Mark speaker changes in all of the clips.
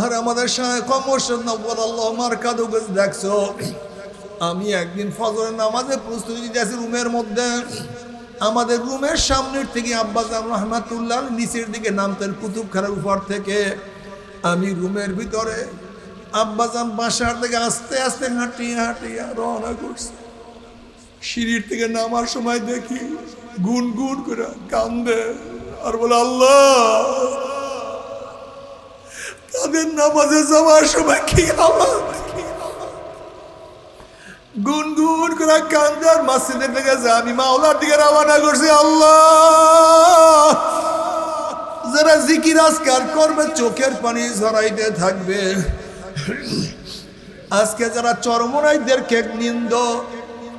Speaker 1: আর আমাদের শায়েখ মুর্শিদ নওয়ার আল্লাহ মারকাদু দেখছো, আমি একদিন ফজরের নামাজে প্রস্তুতি দিতেছি রুমের মধ্যে। আমাদের রুমের সামনের থেকে আব্বাজান রহমাতুল্লাহ নিচের দিকে নামতেন কুতুবখানার উপর থেকে। আমি রুমের ভিতরে, আব্বাজান বাসার থেকে আস্তে আস্তে হাঁটিয়ে হাঁটিয়ে রওনা করছে। সিঁড়ির থেকে নামার সময় দেখি গুন গুন করে কান্দে আর বলে, আল্লাহ তাদের নামাজে যাওয়ার সময় কি আমার গুনগুন করে কান্দে। আর মসজিদের দিকে যা আমি মাওলার দিকে রওনা করছি। আল্লাহ যারা জিকির আজকার করবে চোখের পানি ঝরাইতে থাকবে। আজকে যারা চরমনাইদেরকে নিন্দ,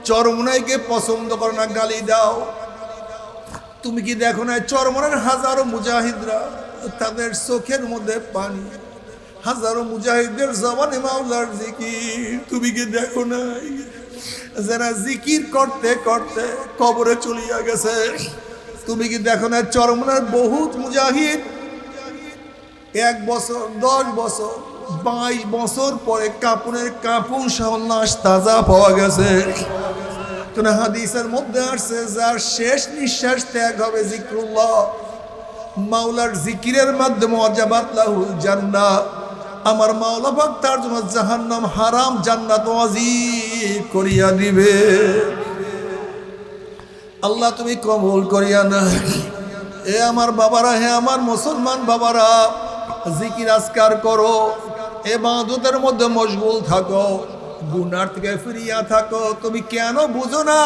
Speaker 1: চরমনাইকে পছন্দ করে না, গালি দাও। তুমি কি দেখো না চরমনার হাজারো মুজাহিদরা তাদের চোখের মধ্যে পানি, হাজারো মুজাহিদদের জবানে মাওলার জিকির। তুমি কি দেখো নাই যারা জিকির করতে করতে কবরে চলিয়া গেছে? তুমি কি দেখো না চরমনার বহুত মুজাহিদ 1 বছর 10 বছর 22 বছর পরে কাপনের কাপন সহ লাশ তাজা পাওয়া গেছে। কোন হাদিসের মধ্যে আসছে যার শেষ নিঃশ্বাস ত্যাগ হবে জিক্রুল্লাহ, মাওলার জিকিরের মাধ্যমে ওয়াজাবাত লাহুল জান্নাহ, আমার মাওলা পাক তার জন্য জাহান্নাম হারাম, জান্নাত ওয়াজিব করিয়া দিবে। আল্লাহ তুমি কবুল করিয়া না। এ আমার বাবারা, হে আমার মুসলমান বাবারা, জিকির আজকার করো, ইবাদতের মধ্যে মশগুল থাকো, গুনার থেকে ফিরিয়া থাকো। তুমি কেন বুঝো না?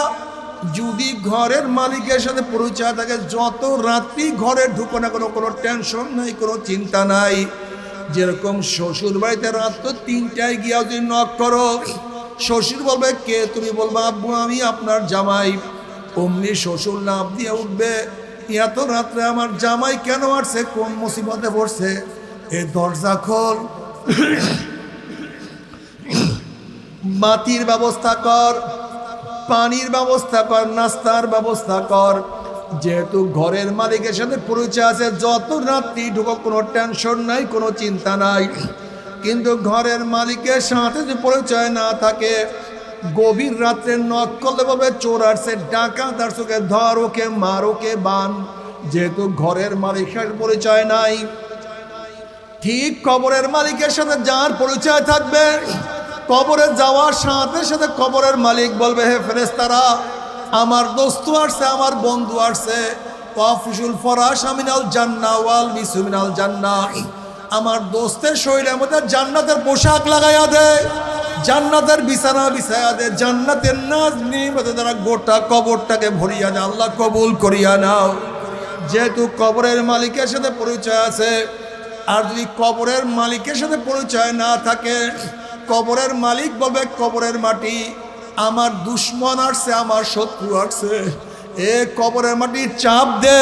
Speaker 1: যদি ঘরের মালিকের সাথে পরিচয় থাকে, যত রাত্রি ঘরে ঢুকো না কোনো টেনশন নাই, কোনো চিন্তা নাই। যেরকম শ্বশুর বাড়িতে রাত তো 3টায় গিয়া যদি নক করো, শ্বশুর বলবে কে? তুমি বলবা আব্বু আমি আপনার জামাই। অমনি শ্বশুর লাভ দিয়ে উঠবে, এত রাত্রে আমার জামাই কেন আসছে, কোন মুসিবতে পড়ছে, এ দরজা খোল, বাতির ব্যবস্থা কর, পানির ব্যবস্থা কর, নাস্তার ব্যবস্থা কর। যেহেতু ঘরের মালিকের সাথে পরিচয় আছে, যত রাত্রি ঢুকো কোনো টেনশন নাই, কোনো চিন্তা নাই। কিন্তু ঘরের মালিকের সাথে যদি পরিচয় না থাকে, গভীর রাত্রে নক করলে বলবে চোর আসছে, ডাকাত আসছে, ওকে ধর, ওকে মার, ওকে বান। যেহেতু ঘরের মালিকের পরিচয় নাই, ঠিক কবরের মালিকের সাথে যার পরিচয় থাকবে, কবরে যাওয়ার সাথে সাথে কবরের মালিক বলবে, হে ফেরেশতারা, আমার দোস্ত আসছে, আমার বন্ধু আসছে, ওয়াফিসুল ফরাশ মিনাল জান্নাহ ওয়াল বিসু মিনাল জান্নাহ। আমার দোস্তের শরীরের মধ্যে জান্নাতের পোশাক লাগাইয়া দে, জান্নাতের বিছানা বিছাইয়া দে, জান্নাতের নাজ নিয়ামতে দ্বারা গোটা কবরটাকে ভরিয়া দে। আল্লাহ কবুল করিয়া নাও। যেহেতু কবরের মালিকের সাথে পরিচয় আছে, আর যদি কবরের মালিকের সাথে পরিচয় না থাকে, কবরের মালিক বলবে কবরের মাটি, আমার দুশ্মন আসছে, আমার শত্রু আসছে, এ কবরের মাটি চাপ দে।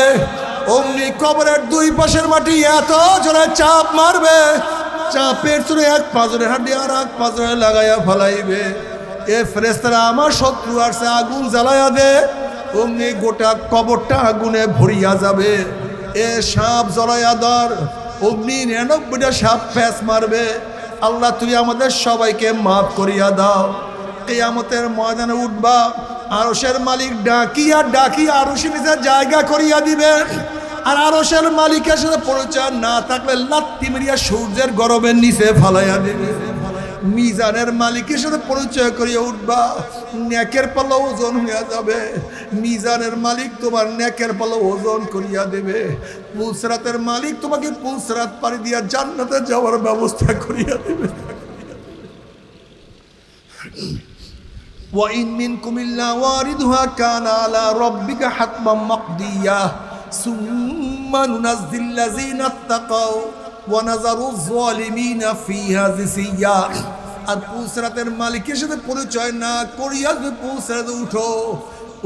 Speaker 1: অমনি কবরের 2 পাশের মাটি এত জোরে চাপ মারবে, চাপের চুরে 1 পাঁজরে হাঁটি আর 1 পাঁজরে লাগাইয়া ফেলাইবে। এ ফেরেশতারা আমার শত্রু আসছে, আগুন জ্বালাইয়া দে। অমনি গোটা কবরটা আগুনে ভরিয়া যাবে। এ সাপ জ্বলাইয়া ধর, অগ্নি 99টা সাপ ফ্যাস মারবে। আল্লাহ তুই আমাদের সবাইকে মাফ করিয়া দাও। কিয়ামতের ময়দানে উঠবা, আরশের মালিক ডাকিয়া ডাকিয়া আরশের নিচে জায়গা করিয়া দিবে। আর আরশের মালিকের সাথে পরিচয় না থাকলে লাত্তি মেরিয়া সূর্যের গরমের নিচে ফালাইয়া দিবে। মিজানের মালিকের সাথে পরিচয় করিয়া উঠবা, নেকের পাল্লা ওজন হইয়া যাবে। মিজানের মালিক তোমার নেকের পাল্লা ওজন করিয়া দেবে। পুলসরাতের মালিক তোমাকে পুলসরাত পাড়ি দিয়া জান্নাতে যাওয়ার ব্যবস্থা করিয়া দেবে। وَإِن مِّنكُمْ إِلَّا وَارِدُهَا كَانَ عَلَى رَبِّكَ حَتْمًا مَقْضِيًّا ثُمَّ نُنَجِّي الَّذِينَ اتَّقَوْا وَنَذَرُ الظَّالِمِينَ فِيهَا جِثِيًّا। আর পুলসরাতের মালিকের সাথে পরিচয় না করিয়া যদি পুলসরাতে উঠো,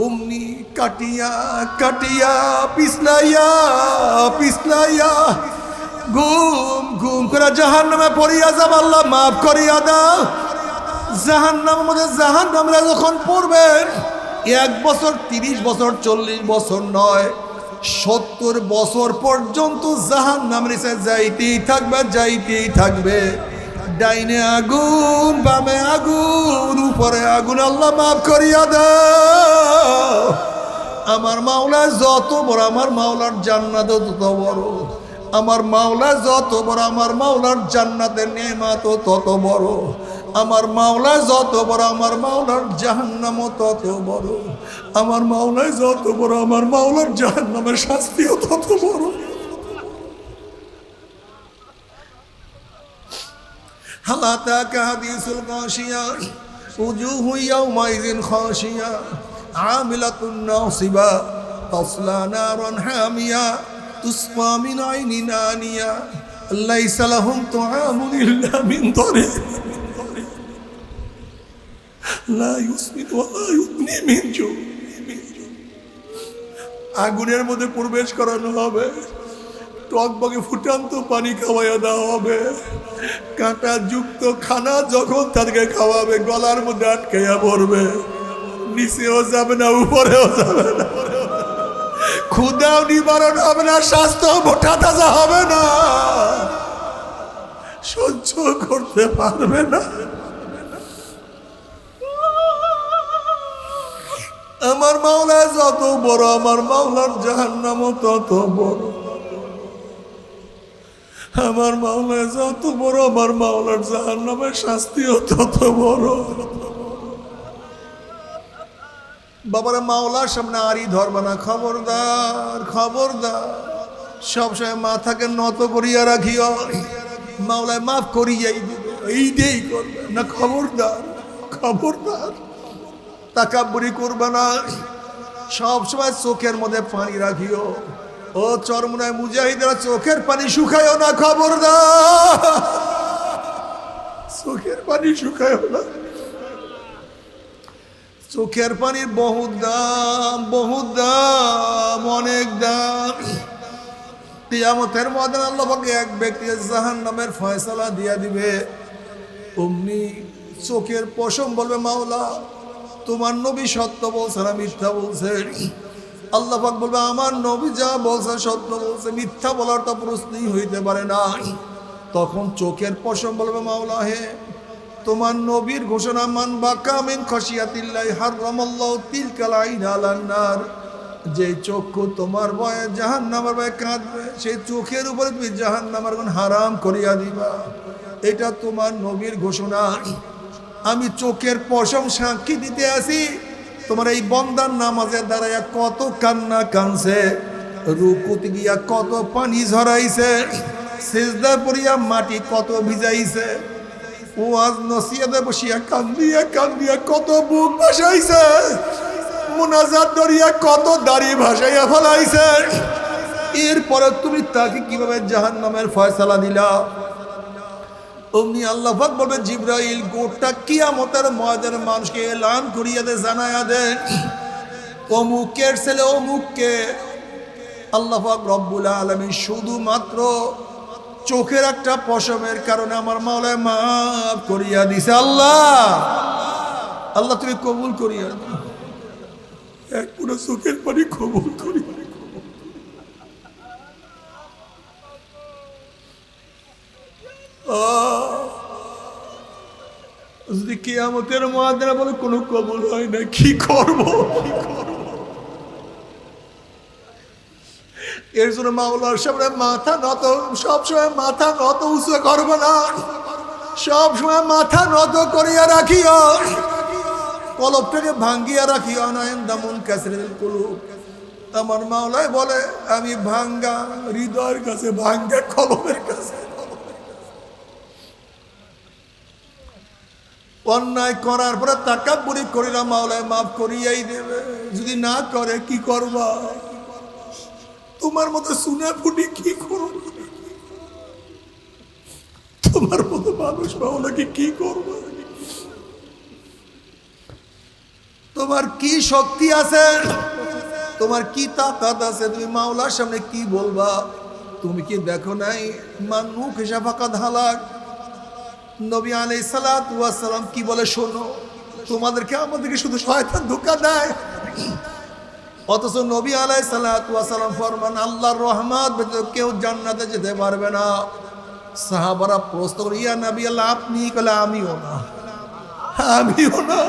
Speaker 1: অমনি কাটিয়া কাটিয়া পিছলাইয়া পিছলাইয়া ঘুম ঘুম করে জাহান্নামে পড়িয়া যাব। আল্লাহ মাফ করিয়া দাও। জাহান্নামের মধ্যে জাহান্নামরা যখন পড়বেন, 1 বছর 30 বছর 40 বছর নয়, 70 বছর পর্যন্ত জাহান্নামের নিচে যাইতেই থাকবে, যাইতেই থাকবে। ডাইনে আগুন, বামে আগুন, উপরে আগুন। আল্লাহ মাফ করিয়া দাও। আমার মাওলা যত বড়, আমার মাওলার জান্নাত তত বড়। আমার মাওলা যত বড়, আমার মাওলার জান্নাতের নেয়ামত তত বড়। আমার মাওলা যত বড়, আমার মাওলার জাহান্নামও তত বড়। আমার মাওলা যত বড়, আমার মাওলার জাহান্নামের শাস্তিও তত বড়। হাল আতাকা হাদিসুল গাশিয়া উজুহু ইয়াওমাইযিন খাশিয়া আমিলাতুন নাসিবা তাসলা নারান হামিয়া তুসফা মিন আইনিন আনিয়া লাইসা লাহুম তুআমুন ইল্লা মিন দারিক লা ইউসমিনু ওয়া লা ইউগনি মিন জু। আগুনের মধ্যে প্রবেশ করানো হবে, টকবগে ফুটান্ত পানি খাওয়াইয়া দেওয়া হবে। কাঁটা যুক্ত খানা যখন তাদেরকে খাওয়াবে গলার মধ্যে আটকাইয়া পড়বে, নিচেও যাবে না, উপরেও যাবে না। ক্ষুধাও নিবারণ হবে না, স্বাস্থ্য মোটা তাজা হবে না, সহ্য করতে পারবে না। আমার মাওলা যত বড়, আমার মাওলার জাহান্নামও তত বড়। আমার মাওলা যত বড়, আমার মাওলার জাহান্নামের শাস্তিও তত বড়। বাবারা, মাওলার সামনে আরই ধরবে না, খবরদার, খবরদার। সবসময় মাথাকে নত করিয়া রাখিও, মাওলায় মাফ করিয়াই দিবে, এইটাই করবে না। খবরদার, খবরদার, তাকাব্বুরি করবে না। সবসময় চোখের মধ্যে পানি রাখিও। ও চরমনায় মুজাহিদরা, চোখের পানি শুকায়ও না, খবরদার, চোখের পানি শুকায়ও না। চোখের পানির বহুত দাম, বহুত দাম, অনেক দাম। কিয়ামতের ময়দানে আল্লাহ পাক এক ব্যক্তিকে জাহান্নামের ফয়সালা দিয়া দিবে। অমনি চোখের পশম বলবে, মাওলা তোমার নবী সত্য বলছে না মিথ্যা বলছে? আল্লাহ পাক বলবে, আমার নবী যা বলছে সত্য বলছে, মিথ্যা বলার তো প্রশ্নই হইতে পারে না। তখন চোখের পশম বলবে, মাওলা হে, তোমার নবীর ঘোষণা, মান বাকা মিন খাশিয়াতিল্লাহি হারামাল্লাহু তিলকাল আইন আলান নার। যে চক্ষু তোমার ভয়ে জাহান্নামের ভয়ে কাঁদবে, সেই চোখের উপরে তুমি জাহান্নামের আগুন হারাম করিয়া দিবা। এটা তোমার নবীর ঘোষণা। আমি চোখের পশম সাক্ষী দিতে আসি, তোমার এই বন্দার নামাজের দাঁড়াইয়া কত কান্না কানছে, রুকুতে গিয়া কত পানি ঝরাইছে, সিজদা পড়িয়া মাটি কত ভিজাইছে, ওয়াজ নসিহতে বসিয়া কান্দিয়া কান্দিয়া কত বুক ভাসাইছে, মুনাজাত ধরিয়া কত দাড়ি ভাসাইয়া ফেলাইছে। এরপরে তুমি তাকে কিভাবে জাহান্নামের ফয়সালা দিলা? অমনি আল্লাহ পাক বলবে, জিবরাইল গোটা কিয়ামতের ময়দানে মানুষকে এলান করিয়া দে, জানায়া দে, অমুকের ছেলে অমুককে আল্লাহ পাক রব্বুল আলামিন শুধুমাত্র চোখের একটা পশমের কারণে আমার মাওলায় মাফ করিয়া দিছে। আল্লাহ, আল্লাহ তুমি কবুল করিয়া দাও, এক পুরো চোখের পানি কবুল করি। যদি কিয়ামতের ময়দানে বলে কোনো কবুল হয় না, কি করব? এর জন্য মাওলার সামনে মাথা নত, সবসময় মাথা নত উঁচু করবো না, সবসময় মাথা নত করিয়া রাখিও, কলবটাকে ভাঙ্গিয়া রাখিও। নাইন্দামুন কাসরিল কুলুব, আমার মাওলাই বলে, আমি ভাঙ্গা হৃদয়ের কাছে, ভাঙ্গা কলবের কাছে। অন্যায় করার পরে তাকাব্বুরি করিলাম, মাওলায় মাফ করিয়াই দেবে। যদি না করে কি করবা? তোমার মতো শুনে ফুটি কি করব? তোমার মতো মানুষ মাওলাকে কি করবা? তোমার কি শক্তি আছে, তোমার কি তাকাত আছে, তুমি মাওলার সামনে কি বলবা? তুমি কি দেখো নাই মানু খেসাফাকাত হালাক? নবী আলাইহিস সালাতু ওয়াস সালাম কি বলে শোনো, তোমাদেরকে আমাদেরকে শুধু শয়তান ধোঁকা দেয়। অথচ নবী আলাইহিস সালাতু ওয়াস সালাম ফরমান আল্লাহর রহমত ব্যতীত কেউ জান্নাতে যেতে পারবে না। সাহাবারা প্রশ্ন করে ইয়া নবী আল্লাহ আপনি, কলে আমিও না, আমিও না।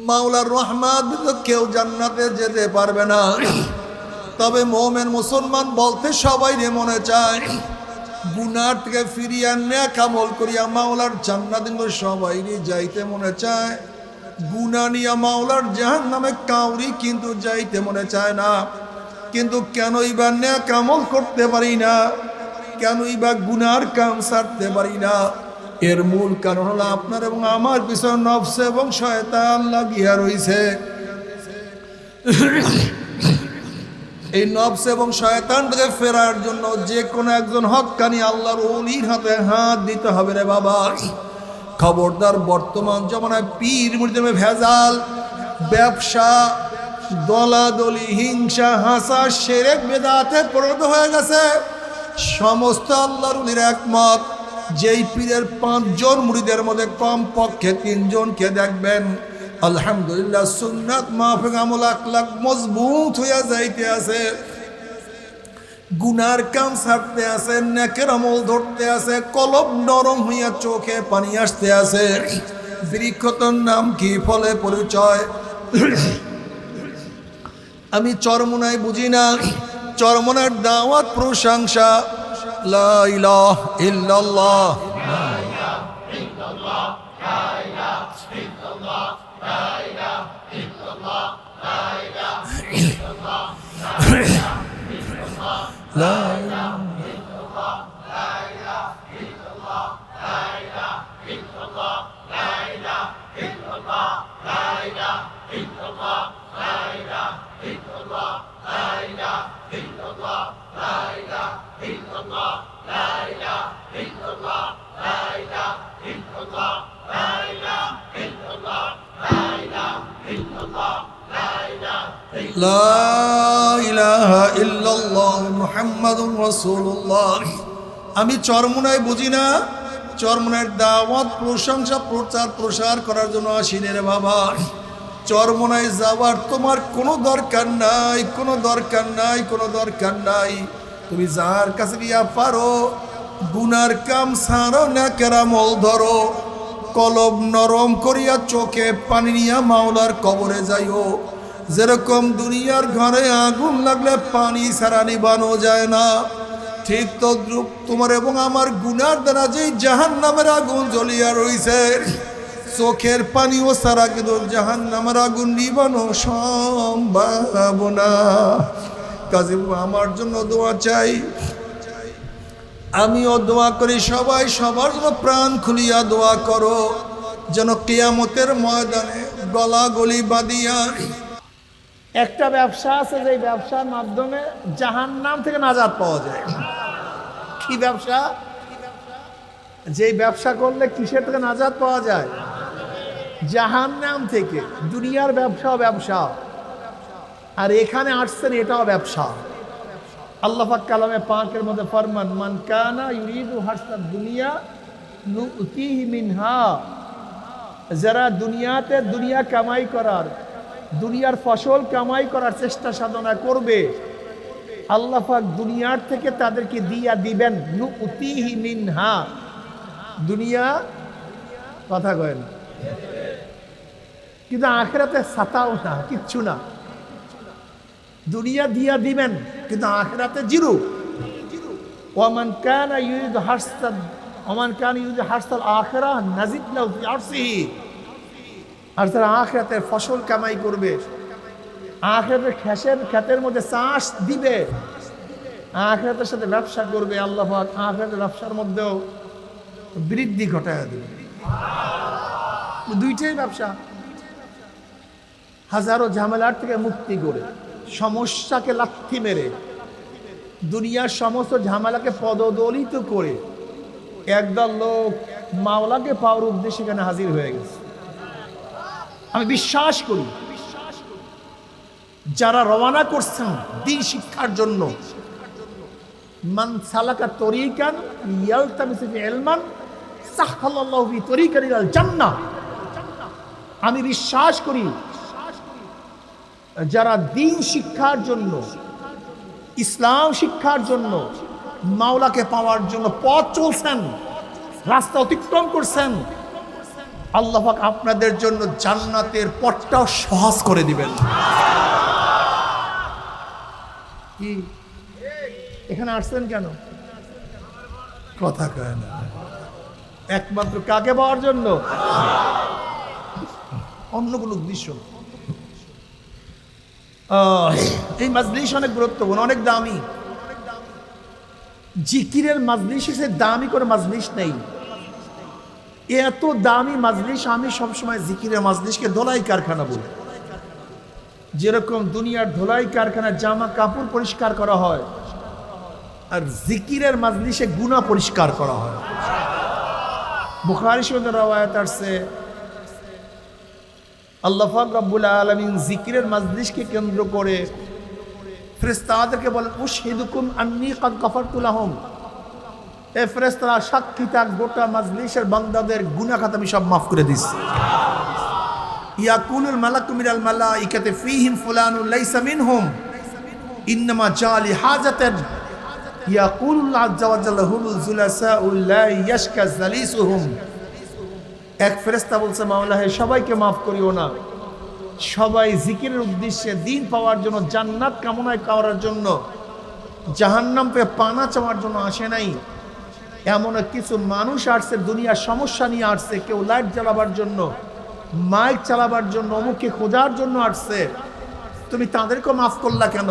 Speaker 1: মাওলার রহমত ব্যতীত কেউ জান্নাতে যেতে পারবে না। তবে মুমিন মুসলমান বলতে সবাই মনে চায় গুনাহ থেকে ফিরিয়া নেক আমল করিয়া মাওলার জান্নাতে সবাই যাইতে মনে চায়। গুনাহ নিয়া মাওলার জাহান্নামে কাউরি কিন্তু যাইতে মনে চায় না। কিন্তু কেনই বা নেক আমল করতে পারি না, কেনই বা গুনার কাম ছাড়তে পারি না? এর মূল কারণ হলো আপনার এবং আমার পিছনে নফস এবং শয়তান লাগিয়া রইছে। এই নফস এবং শয়তান থেকে ফেরার জন্য যে কোনো একজন হক্কানি আল্লাহর ওলির হাতে হাত দিতে হবে রে বাবা। খবরদার, বর্তমান জমানায় পীর মুরিদে ভেজাল, ব্যবসা, দলাদলি, হিংসা, হাসা, শিরক, বিদআতে পরিণত হয়ে গেছে। সমস্ত আল্লাহর ওলির একমত, যেই পীরের 5 জন মুরিদের মধ্যে কম পক্ষে 3 জনকে দেখবেন আলহামদুলিল্লাহ সুন্নাত মাফিক আমল আখলাক মজবুত হইয়া যাইতে আছে, গুনার কাম ছাড়তে আছে, নেকের আমল ধরতে আছে, কলব নরম হইয়া চোখে পানি আসতে আছে। বৃক্ষতর নাম কি, ফলে পরিচয়। আমি চরমোনাই বুঝি না, চরমোনার দাওয়াত প্রশংসা। লা ইলাহা ইল্লাল্লাহ, লা ইলাহা ইল্লাল্লাহ, লা ইলাহা ইল্লাল্লাহ, লা ইলাহা ইল্লাল্লাহ, লা ইলাহা ইল্লাল্লাহ, লা ইলাহা ইল্লাল্লাহ, লা ইলাহা ইল্লাল্লাহ, লা ইলাহা ইল্লাল্লাহ, লা ইলাহা ইল্লাল্লাহ, লা ইলাহা ইল্লাল্লাহ, লা ইলাহা ইল্লাল্লাহ, লা ইলাহা ইল্লাল্লাহ, লা ইলাহা ইল্লাল্লাহ, লা ইলাহা ইল্লাল্লাহ, লা ইলাহা ইল্লাল্লাহ, লা ইলাহা ইল্লাল্লাহ, লা ইলাহা ইল্লাল্লাহ, লা ইলাহা ইল্লাল্লাহ, লা ইলাহা লা ইলাহা ইল্লাল্লাহ মুহাম্মাদুর রাসূলুল্লাহ। আমি চরমোনাই বুঝি না, চরমোনার দাওয়াত প্রশংসা প্রচার প্রসার করার জন্য আসিনি রে বাবা। চরমোনাই যাওয়ার তোমার কোনো দরকার নাই, কোনো দরকার নাই, কোনো দরকার নাই। তুমি যার কাছে গিয়া পারো গুনার কাম ছাড়ো, নেকের আমল ধরো, কলব নরম করিয়া চোখে পানি নিয়া মাওলার কবরে যাইও। যেরকম দুনিয়ার ঘরে আগুন লাগলে পানি ছাড়া নিবানো যায় না, ঠিক তদ্রূপ তোমার এবং আমার গুনার দ্বারা যেই জাহান্নামের আগুন জ্বলিয়া রইছে, চোখের পানিও ছাড়া কিন্তু জাহান্নামের আগুন নিবানো সম্ভব না। কাজে আমার জন্য দোয়া চাই, আমিও দোয়া করি, সবাই সবার জন্য প্রাণ খুলিয়া দোয়া করো, যেন কিয়ামতের ময়দানে গলা গলি বাঁধিয়া।
Speaker 2: একটা ব্যবসা আছে, যে ব্যবসার মাধ্যমে জাহান্নাম থেকে নাজাত পাওয়া যায়। কি ব্যবসা? যে ব্যবসা করলে কিসের থেকে নাজাত পাওয়া যায়? জাহান্নাম থেকে। দুনিয়ার ব্যবসাও ব্যবসা, আর এখানে আসছেন এটাও ব্যবসা। আল্লাহ পাক কালামে পাকের মধ্যে ফরমান, মান কানা ইউরিদু হাসাদ দুনিয়া নুতিহি মিনহা। যারা দুনিয়াতে দুনিয়া কামাই করার, দুনিয়ার ফসল কামাই করার চেষ্টা সাধনা করবে, আল্লাহ পাক দুনিয়ার থেকে তাদেরকে দিয়া দিবেন নুতিহি মিনহা। দুনিয়া কথা কয় না, কিন্তু আখিরাতে সাতাও না, কিচ্ছু না। দুনিয়া দিয়া দিবেন কিন্তু আখিরাতে জিরো। ওমান কানা ইউরিদু হাসাদ ওমান কানা ইউরিদু হাসাল আখিরাহ নাজিদ লাহু ফি আরসিহি। আর যারা আখিরাতের ফসল কামাই করবে, আখিরাতের ক্ষেতের মধ্যে চাষ দিবে, আখিরাতের সাথে ব্যবসা করবে, আল্লাহ পাক আখিরাতের ব্যবসার মধ্যেও বৃদ্ধি ঘটায় দেবে। দুইটাই ব্যবসা। হাজারো ঝামেলার থেকে মুক্তি করে, সমস্যাকে লাথি মেরে, দুনিয়ার সমস্ত ঝামেলাকে পদদলিত করে একদল লোক মাওলাকে পাওয়ার উদ্দেশ্যে এখানে হাজির হয়ে গেছে। আমি বিশ্বাস করি যারা রওনা করছেন দ্বীন শিক্ষার জন্য, মান সালাকা তরিকান ইয়ালতামিসু ফি ইলমান সাহহালাল্লাহু ফি তরিকান ইলাল জান্নাহ। আমি বিশ্বাস করি যারা দ্বীন শিক্ষার জন্য, ইসলাম শিক্ষার জন্য, মাওলাকে পাওয়ার জন্য পথ চলছেন, রাস্তা অতিক্রম করছেন, আল্লাহ পাক আপনাদের জন্য জান্নাতের পথটাও সহজ করে দিবেন। কি এখানে আসছেন কেন? কথা কয় না। একমাত্র কাকে পাওয়ার জন্য, অন্য কোনো উদ্দেশ্য না। এই মাজলিস অনেক গুরুত্বপূর্ণ, অনেক দামি। জিকিরের মাজলিস এসে দামি করে মাজলিস নেই। এত দামি মাজলিস, আমি সবসময় জিকিরের মাজলিসকে ধোলাই কারখানা বলি। যেরকম দুনিয়ার ধোলাই কারখানায় জামা কাপড় পরিষ্কার করা হয়, আর জিকিরের মাজলিসে গুনাহ পরিষ্কার করা হয়। বুখারী শরীফের রওয়ায়াত আছে, আল্লাহ পাক রব্বুল আলামিন জিকিরের মাজলিসকে কেন্দ্র করে ফেরেশতাদেরকে বলেন, উশহিদুকুম আন্নী ক্বাদ গফারতু লাহুম। এ ফেরেশতারা সাক্ষী থাক, গোটা মাজলিসের বান্দাদের গুনাহ খাতা আমি সব মাফ করে দিচ্ছি। ইয়াকুলুল মালাকু মিনাল মালাইকাতি ফীহিম ফুলানুন লাইসা মিনহুম ইন্নামা জালি হাজাতান ইয়াকুলুল্লাহ আযজা ওয়া জাল্লা হুমুল জুলাসাউ লা ইয়াশকা জালিসুহুম। এক ফেরেশতা বলছে, মাওলা হে, সবাইকে মাফ করিও না, সবাই জিকিরের উদ্দেশ্যে দিন পাওয়ার জন্য, জান্নাত কামনায় করার জন্য, জাহান্নাম পেয়ে পানা চাওয়ার জন্য আসে নাই। এমন কিছু মানুষ আসছে, দুনিয়ার সমস্যা নিয়ে আসছে, কেউ লাইট জ্বালাবার জন্য, মাইক চালাবার জন্য, অমুককে খোঁজার জন্য আসছে, তুমি তাদেরকে মাফ করলা কেন?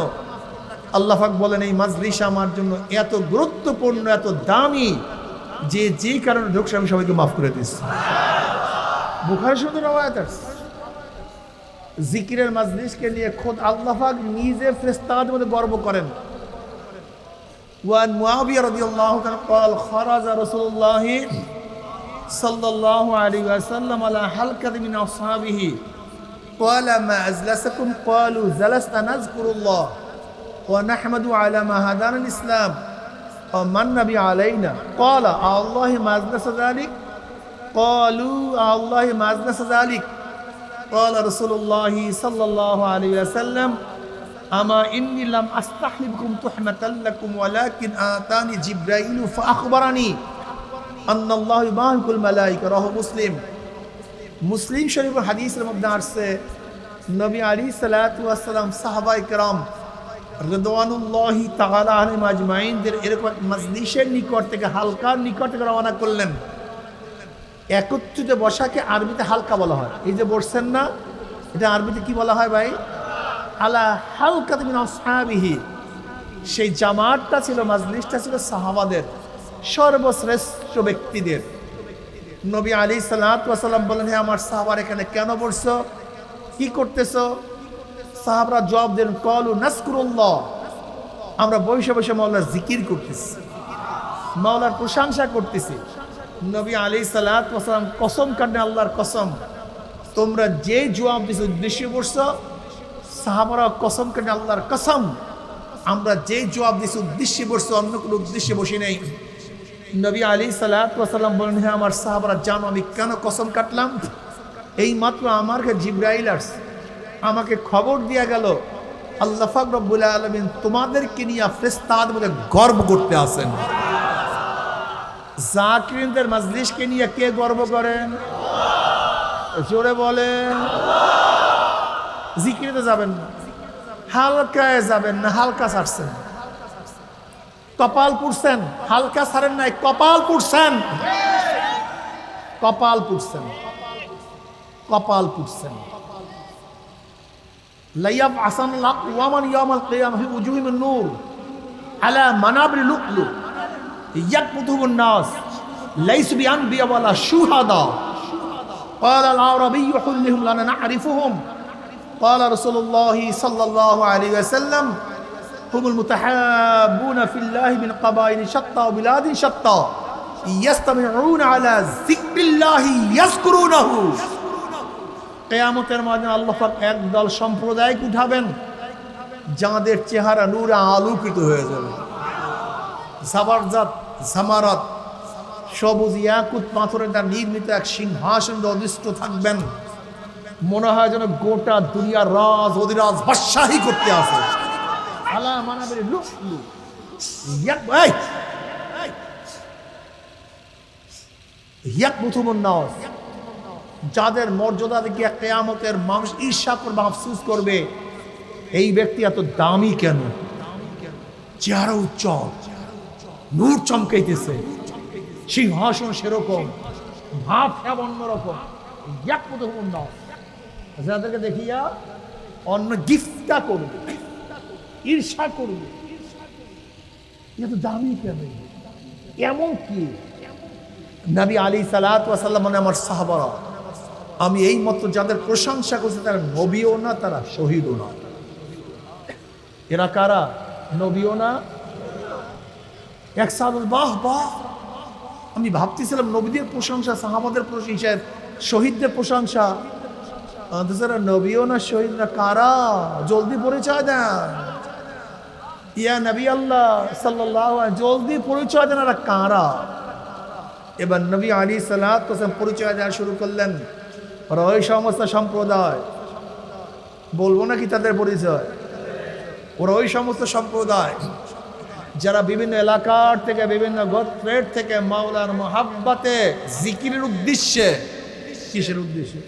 Speaker 2: আল্লাহ পাক বলেন, এই মাজলিস আমার জন্য এত গুরুত্বপূর্ণ, এত দামি, যে কারণে ঢুকছে আমি সবাইকে মাফ করে দিচ্ছি। বুখারী শরীফের রওয়ায়াত আছে, জিকিরের মাজলিসকে নিয়ে খোদ আল্লাহ পাক নিজে ফেরেশতাদের মধ্যে গর্ব করেন। ওয়ান মুআবিয়া রাদিয়াল্লাহু তাআলা قال خرج رسول الله صلى الله عليه وسلم على حلقة من أصحابه قال ما أجلسكم قالوا جلسنا نذكر الله ونحمد على ما هدانا الإسلام ومن النبي علينا قال الله ما أجلس ذلك قالوا الله ما أجلس ذلك قال رسول الله صلى الله عليه وسلم أما إني لم أستحلبكم تحمة لكم ولكن آتاني جبرائيل فأخبرني أن الله يبارك الملائكة رواه مسلم। মুসলিম শরীফের হাদিসের মধ্যে আসছে, নবী আলাইহিস সালাতু ওয়াস সালাম সাহাবায়ে কেরাম রিদওয়ানুল্লাহি তাআলা আলাইহিম আজমাইনদের এরকম মাজলিসের নিকট থেকে, হালকার নিকট থেকে রওনা করলেন। একত্রিত বসাকে আরবিতে হালকা বলা হয়। এই যে বসছেন না, এটা আরবিতে কি বলা হয় ভাই? আলা হালকাতি মিন আসহাবিহি। সেই জামাতটা ছিল, মাজলিসটা ছিল সাহাবাদের, সর্বশ্রেষ্ঠ ব্যক্তিদের। নবী আলাইহিস সালাতু ওয়াস সালাম বলেন, হে আমার সাহাবার, এখানে কেন বসছো, কি করতেছো? সাহাবারা জবাব দেন, ক্বালু নাযকুরুল্লাহ, আমরা বসে বসে মাওলার জিকির করতেছি, মাওলার প্রশংসা করতেছি। নবী আলাইহিস সালাতু ওয়াস সালাম কসম কাটেন, আল্লাহর কসম, তোমরা যে জবাব দিছো উদ্দেশ্যে বসছো। সাহাবারা কসম কাটেন, আল্লাহর কসম, আমরা যে জবাব দিছি উদ্দেশ্যে বসছি, অন্য কোনো উদ্দেশ্যে বসি নাই। নবী আলাইহিস সালাতু ওয়াস সালাম বলেন, হ্যাঁ আমার সাহাবারা, জানো আমি কেন কসম কাটলাম? এই মাত্র আমার কাছে জিবরাইল আসছে, আমাকে খবর দিয়া গেল আল্লাহ পাক রব্বুল আলামিন তোমাদেরকে নিয়ে ফেরেশতাদের মধ্যে গর্ব করতে আসেন। জাকিরিনদের মাজলিসকে নিয়ে কে গর্ব করেন? জোরে বলেন। জিকিরে তো যাবেন না, হালকায় যাবেন না, হালকা ছাড়ছেন, কপাল পুড়ছেন, হালকা ছাড়েন নাই, কপাল পুড়ছেন, কপাল পুড়ছেন, কপাল পুড়ছেন। লাইয়াব আসান লাক ওয়ামান ইয়ামাল কিয়ামah ফি উজুহিহিম নূর আলা মানাবির লুকলু ইয়াকবুতুহুন নাস লাইসু বিআনবিয়া ওয়ালা শুহাদা قال العربي حلهم لنا نعرفهم قال رسول الله صلى الله عليه وسلم هم المتحابون في الله من قبائل شتى وبلاد شتى يستمعون على ذكر الله يذكرونه। কিয়ামতের ময়দানে আল্লাহ পাক একদল সম্প্রদায় উঠাবেন, যাদের চেহারা নূরে আলোকিত হয়ে যাবে, জাবারজাত জামারাত, সবুজ ইয়াকুত পাথরের দ্বারা নির্মিত এক সিংহাসন অধিষ্ঠিত থাকবেন। মনে হয় যেন গোটা দুনিয়ার রাজ অধিরাজ বাদশাহী করতে আসে। আলা মানাবের লুক লুক যাদের মর্যাদা দেখে কিয়ামতের মানুষ ঈর্ষা করবে, আফসোস করবে, এই ব্যক্তি এত দামি কেন, চেহারা উজ্জ্বল, নূর চমকাইতেছে, সিংহাসন সেরকম, ভাব সব অন্যরকম। যাদেরকে দেখিয়া অন্য গিফটটা করবে, ঈর্ষা করবে, এত দামি কেন, এমন কি? নবী আলাইহিস সালাতু ওয়াস সালাম মানে আমার সাহাবারা, আমি এই মতো যাদের প্রশংসা করছি তারা নবীও না, তারা শহীদও না। এরা কারা? নবীও না। এক সাহাবা বাহ বাহ, আমি ভাবতেছিলাম নবীদের প্রশংসা, সাহাবাদের প্রশংসা, শহীদদের প্রশংসা, যারা নবীও না শহীদ না, কারা? জলদি পরিচয় দেন, ইয়া নবী আল্লাহ সাল্লাল্লাহু আলাইহি, জলদি পরিচয় দেন এরা কারা। এবার নবী আলাইহিস সালাতু ওয়াস সালাম পরিচয় দেওয়া শুরু করলেন। ওরা ওই সমস্ত সম্প্রদায়, বলবো নাকি তাদের পরিচয়? ওরা ওই সমস্ত সম্প্রদায় যারা বিভিন্ন এলাকার থেকে, বিভিন্ন গোত্রের থেকে মাওলার মহাব্বতে জিকিরের উদ্দেশ্যে, কিসের উদ্দেশ্যে?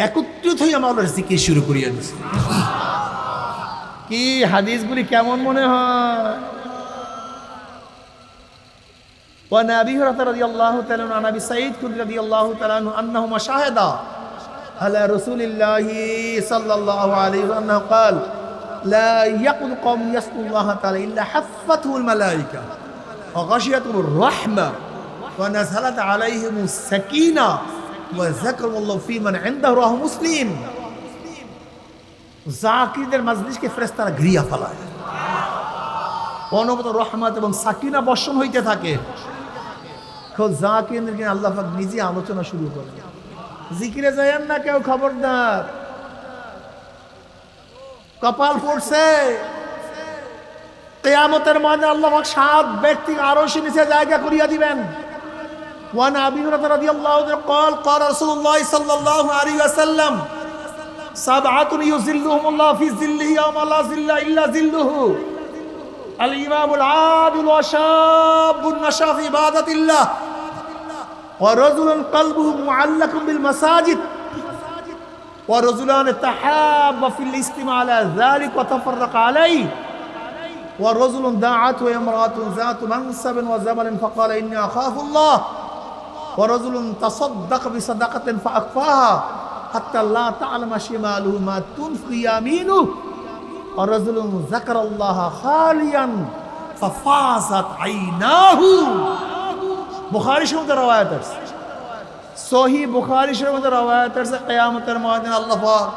Speaker 2: একত্রিত হয়ে মাওলার জিকির শুরু করিয়ে দিচ্ছে। কি হাদিসগুলি কেমন মনে হয়? وعن أبي هريرة رضي الله تعالى عنه عن أبي سعيد الخدري رضي الله تعالى عنه أنهما شاهدا على رسول الله صلى الله عليه وسلم قال لا يقل قوم يذكرون الله تعالى إلا حفته الملائكة وغشيتهم الرحمة ونزلت عليهم السكينة وذكرهم الله في من عنده رواه مسلم। জাকিরদের মজলিসকে ফেরেশতারা ঘিরিয়া ফেলায়, অনবরত রহমত এবং সাকিনা বর্ষণ হইতে থাকে। জাকিরদেরকে আল্লাহ পাক নিজে আলোচনা শুরু করে, জিকিরে যায়েন না কেউ, খবরদার, কপাল পড়ছে। কিয়ামতের ময়দানে আল্লাহ পাক 7 ব্যক্তি আরশের নিচে জায়গা করিয়া দিবেন। ওয়ান আবি হুরায়রা রাদিয়াল্লাহু আনহু قال قال رسول الله صلى الله عليه وسلم سبعة يظلهم الله في ظله يوم لا ظل إلا ظله الإمام العادل وشاب نشأ في عبادة الله ورجل قلبه معلق بالمساجد ورجلان تحابا في الاجتماع على ذلك وتفرق عليه ورجل دعته امرأة ذات منصب وزمن فقال إني أخاف الله ورجل تصدق بصدقة فأخفاها حتى لا تعلم شماله ما تنفق يمينه ورجل ذكر الله خاليا ففازت عيناه। বুখারী শরীফের রওয়ায়াত আছে, সহিহ বুখারী শরীফের রওয়ায়াত আছে, কিয়ামতের ময়দানে আল্লাহ পাক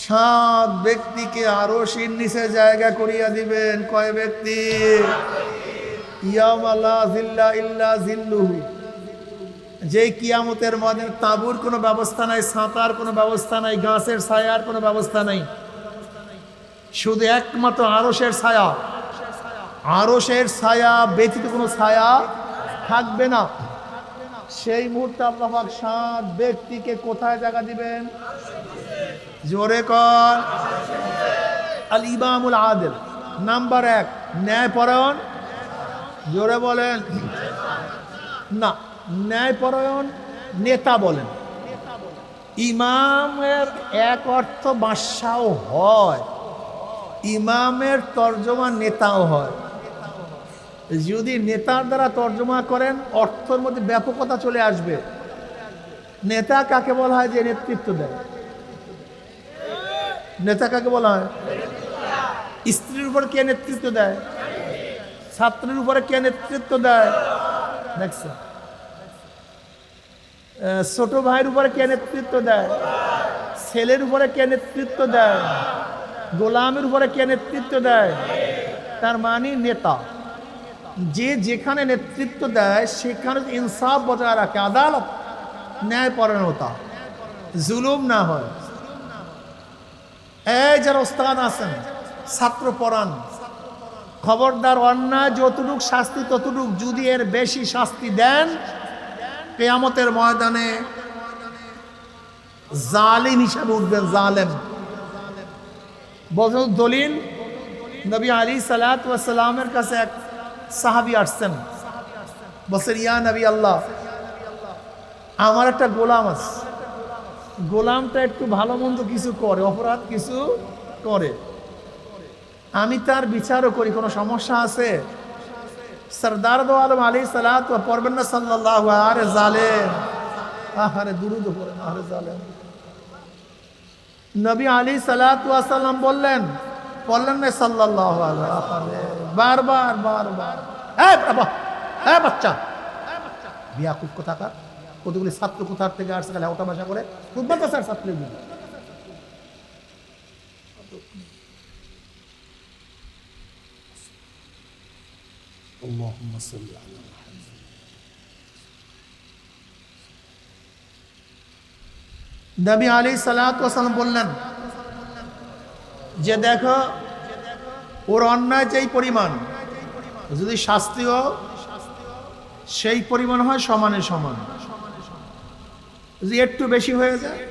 Speaker 2: 7 ব্যক্তিকে আরশের নিচে জায়গা করিয়া দিবেন। কয় ব্যক্তি? ইয়াউমা লা জিল্লা ইল্লা জিল্লুহু, যে কিয়ামতের ময়দানে তাঁবুর কোনো ব্যবস্থা নাই, ছাতার কোনো ব্যবস্থা নাই, গাছের ছায়ার কোনো ব্যবস্থা নাই, শুধু একমাত্র আরশের ছায়া। আরশের ছায়া ব্যতীত কোনো ছায়া থাকবে না। সেই মুহূর্তে আল্লাহ পাক 7 ব্যক্তিকে কোথায় জায়গা দিবেন? জোরে কর। আল ইমামুল আদিল, নাম্বার 1 ন্যায়পরায়ণ। জোরে বলেন না, ন্যায়পরায়ণ নেতা বলেন। ইমামের এক অর্থ বাদশাও হয়, ইমামের তর্জমা নেতাও হয়। যদি নেতার দ্বারা তর্জমা করেন অর্থের মধ্যে ব্যাপকতা চলে আসবে। নেতা কাকে বলা হয়? যে নেতৃত্ব দেয়। নেতা কাকে বলা হয়? স্ত্রীর উপর কে নেতৃত্ব দেয়? ছাত্রের উপরে কে নেতৃত্ব দেয়? দেখছে। ছোট ভাইয়ের উপরে কে নেতৃত্ব দেয়? ছেলের উপরে কে নেতৃত্ব দেয়? গোলামের উপরে কে নেতৃত্ব দেয়? তার মানে নেতা। যে যেখানে নেতৃত্ব দেয় সেখানে ইনসাফ বজায় রাখে, আদালত, ন্যায়পরায়ণতা, জুলুম না হয়। এই যারা ওস্তাদ আছেন, ছাত্র পড়ান, খবরদার, অন্যায় যতটুক শাস্তি ততটুক, যদি এর বেশি শাস্তি দেন কিয়ামতের ময়দানে জালিম হিসাবে উঠবেন, জালেম। বলছেন দলিল, নবী আলী সালাতু ওয়াস সালামের কাছে এক সাহাবী আসছেন, বলছেন ইয়া নবী আল্লাহ, আমার একটা গোলাম আছে, গোলামটা একটু ভালো মন্দ কিছু করে, অপরাধ কিছু করে, আমি তার বিচারও করি, কোনো সমস্যা আছে? সরদার দো আলম আলাইহিস সালাতু পড়বেন না সাল্লাল্লাহু আরে জালেম, আহারে দুরূদ পড়েন, আরে জালেম। নবী আলী সালাতু ওয়াস সালাম বললেন না সাল্লাল্লাহু আলাইহি, আহারে বারবার বারবার, এই বাচ্চা বিয়াকুব কোথাকার, কতগুলি ছাত্র কোথার থেকে আসছে খালি ওটা ভাষা করে, খুব মাদ্রাসার ছাত্রগুলি। আল্লাহুম্মা সাল্লি আলা মুহাম্মাদ। নবী আলাইহিস সালাতু ওয়াস সালাম বললেন যে দেখো, ওর অন্যায় যেই পরিমাণ, যদি শাস্তিও সেই পরিমাণ হয় সমানে সমান, যদি একটু বেশি হয়ে যায়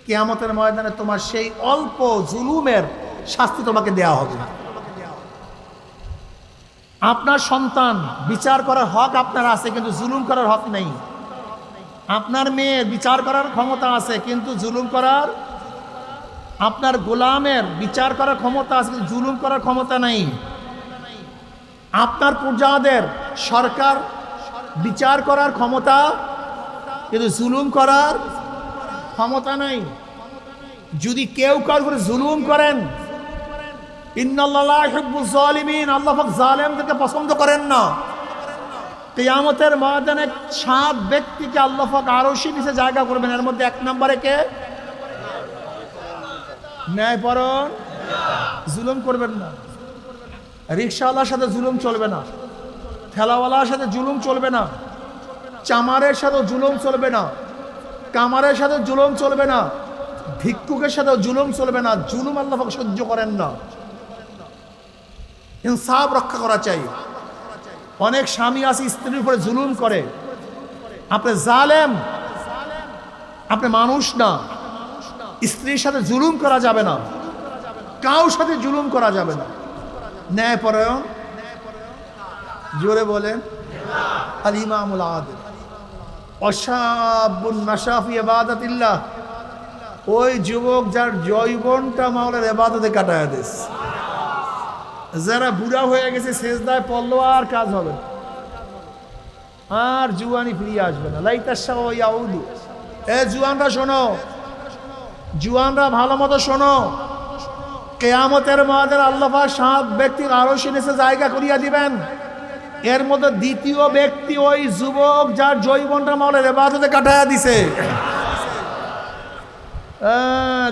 Speaker 2: কিয়ামতের ময়দানে তোমার সেই অল্প জুলুমের শাস্তি তোমাকে দেয়া হবে। আপনার সন্তান বিচার করার হক আপনার আছে, কিন্তু জুলুম করার হক নেই। আপনার মেয়ের বিচার করার ক্ষমতা আছে, কিন্তু জুলুম করার, আপনার গোলামের বিচার করার ক্ষমতা আছে, কিন্তু জুলুম করার ক্ষমতা নেই। আপনার প্রজাদের সরকার বিচার করার ক্ষমতা, কিন্তু জুলুম করার ক্ষমতা নেই। যদি কেউ কারোর উপরে জুলুম করেন, ইন্নাল্লাহা লা ইউহিব্বুজ জালিমিন, আল্লাহ পাক জালেমদেরকে পছন্দ করেন না। কিয়ামতের ময়দানে 7 ব্যক্তিকে আল্লাহ পাক আরশের নিচে জায়গা করবেন। এর মধ্যে 1 নম্বরে কে? ন্যায়পরায়ণ, জুলুম করবেন না। রিকশাওয়ালার সাথে জুলুম চলবে না, ঠেলাওয়ালার সাথে জুলুম চলবে না, চামারের সাথে জুলুম চলবে না, কামারের সাথে জুলুম চলবে না, ভিক্ষুকের সাথে জুলুম চলবে না। জুলুম আল্লাহ পাক সহ্য করেন না। ইনসাফ রক্ষা করা চাই। অনেক স্বামী আছে স্ত্রীর উপরে জুলুম করে, আপনি জালেম, আপনি মানুষ না। স্ত্রীর সাথে জুলুম করা যাবে না, কারোর সাথে জুলুম করা যাবে না। ন্যায়পরায়ণ, জোরে বলেন, আল ইমামুল আদিল, অশাবুন নাশা ফি ইবাদাতিল্লাহ, ওই যুবক যার যৌবনটা মাওলার ইবাদতে কাটায় দিয়েছে। যারা বুড়া হয়ে গেছে সেজদায় পড়লো আর কাজ হবে না, আর জুয়ানি ফিরিয়ে আসবে না। লাইতাশা ওয়া ইয়াউদু। এ জুয়ানরা শোনো, জুয়ানরা ভালো মতো শোনো, কিয়ামতের ময়দানে আল্লাহ পাক 7 ব্যক্তির আরশের নিচে জায়গা করিয়া দিবেন। এর মধ্যে দ্বিতীয় ব্যক্তি ওই যুবক যার যৌবনটা মাওলার ইবাদতে কাটায়া দিছে।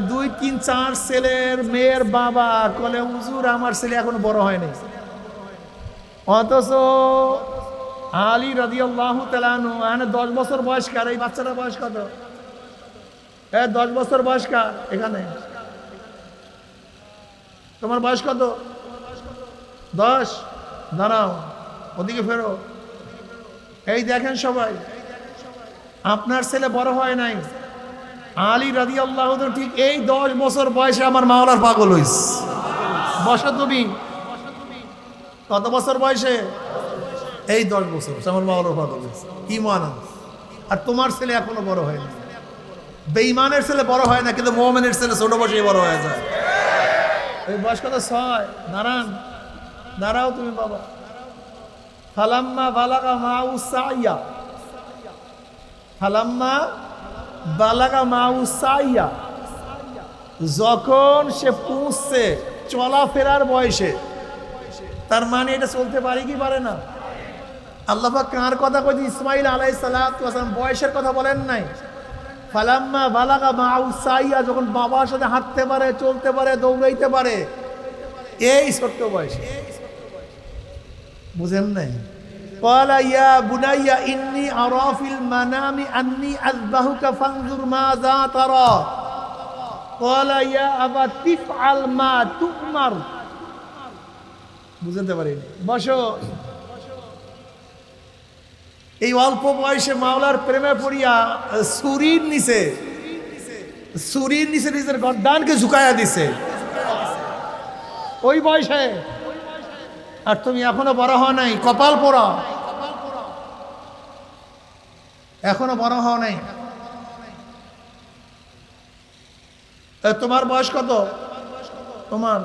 Speaker 2: 2, 3, 4 ছেলের মেয়ের বাবা বলে, হুজুর আমার ছেলে এখনো বড় হয়নি। অথচ আলী রাদিয়াল্লাহু তাআলা আনহু 10 বছর বয়স্কার। এই বাচ্চাটার বয়স কত? 10 বছর বয়স্কার। এখানে তোমার বয়স কত? 10। দাঁড়াও, ওদিকে ফেরো। এই দেখেন সবাই, আপনার ছেলে বড় হয় নাই। আলী রাদিয়াল্লাহু তাআলা ঠিক এই 10 বছর বয়সে আমার মাওলার পাগল হইছে। বসো তুমি। কত বছর বয়সে? এই 10 বছর আমার মাওলার পাগল হইছে। ঈমান। আর তোমার ছেলে এখনো বড় হয়নি। বেঈমানের ছেলে বড় হয় না, কিন্তু মুমিনের ছেলে ছোট বয়সে বড় হয়ে যায়। এই বয়স কত? 6। দাঁড়ান, দাঁড়াও তুমি বাবা। ফালাম্মা বালাগা মাউ সাইয়া, ফালাম্মা বালাগা মাউ সাইয়া, যখন সে পৌঁছছে চলাফেরার বয়সে, তার মানে এটা চলতে পারে কি পারে না? আল্লাহ পাক কার কথা কইছে? ইসমাঈল আলাইহিস সালাতু ওয়াস সালাম। বয়সের কথা বলেন নাই। ফালাম্মা বালাগা মাউ সাইয়া, যখন বাবার সাথে হাঁটতে পারে, চলতে পারে, দৌড়াইতে পারে, এই ছোট্ট বয়সে। বুঝেন নাই? ক্বালা ইয়া বুনাইয়া ইন্নী আরা ফিল মানামি আন্নী আযবাহুকা ফানজুর মাযা তারা। ক্বালা ইয়া আবাতি ইফআল মা তু'মার। বুঝতে পারেন? বসো। এই অল্প বয়সে মাওলার প্রেমে পড়িয়া ছুরির নিচে ছুরির নিচে নিজের গর্দানকে ঝুঁকাইয়া দিছে ওই বয়সে। আর তুমি এখনো বড় হও নাই, কপাল পোড়া, এখনো বড় হও নাই। তোমার বয়স কত? তোমার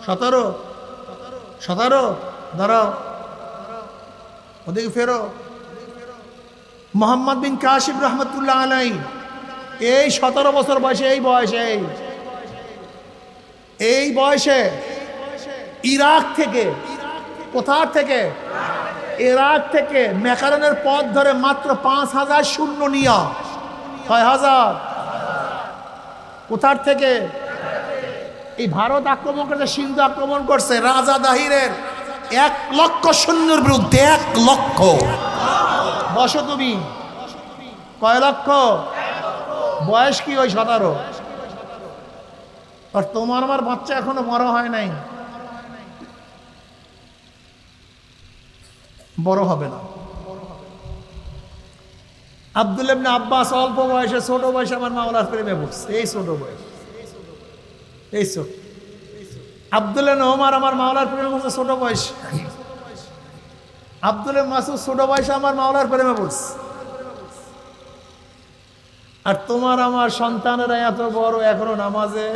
Speaker 2: 17 দাঁড়াও, ওদিকে ফেরো। মোহাম্মদ বিন কাশিম রহমতুল্লাহ আলাই এই 17 বছর বয়সে, এই বয়সে ইরাক থেকে, কোথা থেকে? ইরাক থেকে ম্যাকারনের পথ ধরে মাত্র 5000 সৈন্য নিয়া, 6000 কোথার থেকে? এই ভারত আক্রমণ করছে, সিন্ধু আক্রমণ করছে, রাজা দাহিরের 1 লক্ষ সৈন্যের বিরুদ্ধে 1 লক্ষ। বসো তুমি, কয় লক্ষ? বয়স কি ওই 17? আর তোমার আমার বাচ্চা এখনো বড় হয় নাই, বড় হবে না। আব্দুল্লাহ ইবনে আব্বাস অল্প বয়সে, ছোট বয়সে আমার মাওলার প্রেমে পড়ছে। এই ছোট বয়স, এই ছোট আব্দুল্লাহ ইবনে ওমর আমার মাওলার প্রেমে পড়ছে ছোট বয়স। আব্দুল্লাহ মাসুদ ছোট বয়সে আমার মাওলার প্রেমে পড়ছে। আর তোমার আমার সন্তানেরা এত বড় এখনো নামাজে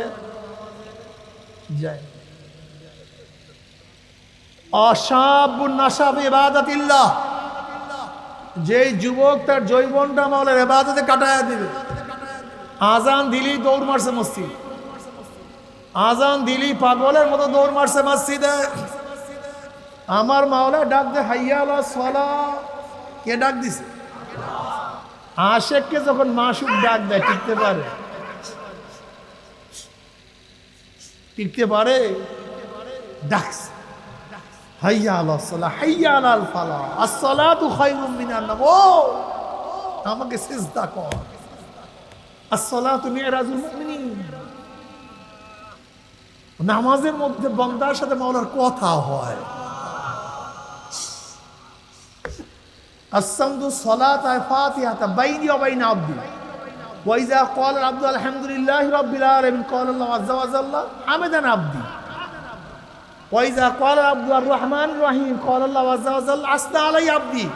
Speaker 2: যায়। অসাবুন নাসাব ইবাদাতিল্লাহ, যেই যুবক তার যৌবনটা মাওলার ইবাদতে কাটায়া দিবে, আজান দিলি দৌড় মারছে মসজিদ, আজান দিলি পাগলের মতো দৌড় মারছে মসজিদে। আমার মাওলা ডাক দে হাইয়া আলাস সালাহ, কে ডাক দিছে? আশেককে যখন মাসুক ডাক দেয় টিকতে পারে? টিকতে পারে? ডাকছে হাইয়া আলাস সালাহ, হাইয়া আলাল ফালাহ, আস-সালাতু খায়রুম মিনান নাওম। ও আমাকে সিজদা কর, আস-সালাতু মিরাজুল মুমিনিন। নামাজের মধ্যে বান্দার সাথে মাওলার কথা হয়। আসসামদু সালাতা ফাতিহাতা বাইনি ওয়া বাইনা আবদি ওয়া ইযা ক্বালা আল-আবদু আলহামদুলিল্লাহি রাব্বিল আলামিন ক্বালা আল্লাহু আযজা ওয়া জাল্লা হামিদান আবদি ওয়া ইযা ক্বালা আল-আবদু আর-রাহমানির রাহিম ক্বালা আল্লাহু আযজা ওয়া জাল্লা আসনা আলাইহি আবদি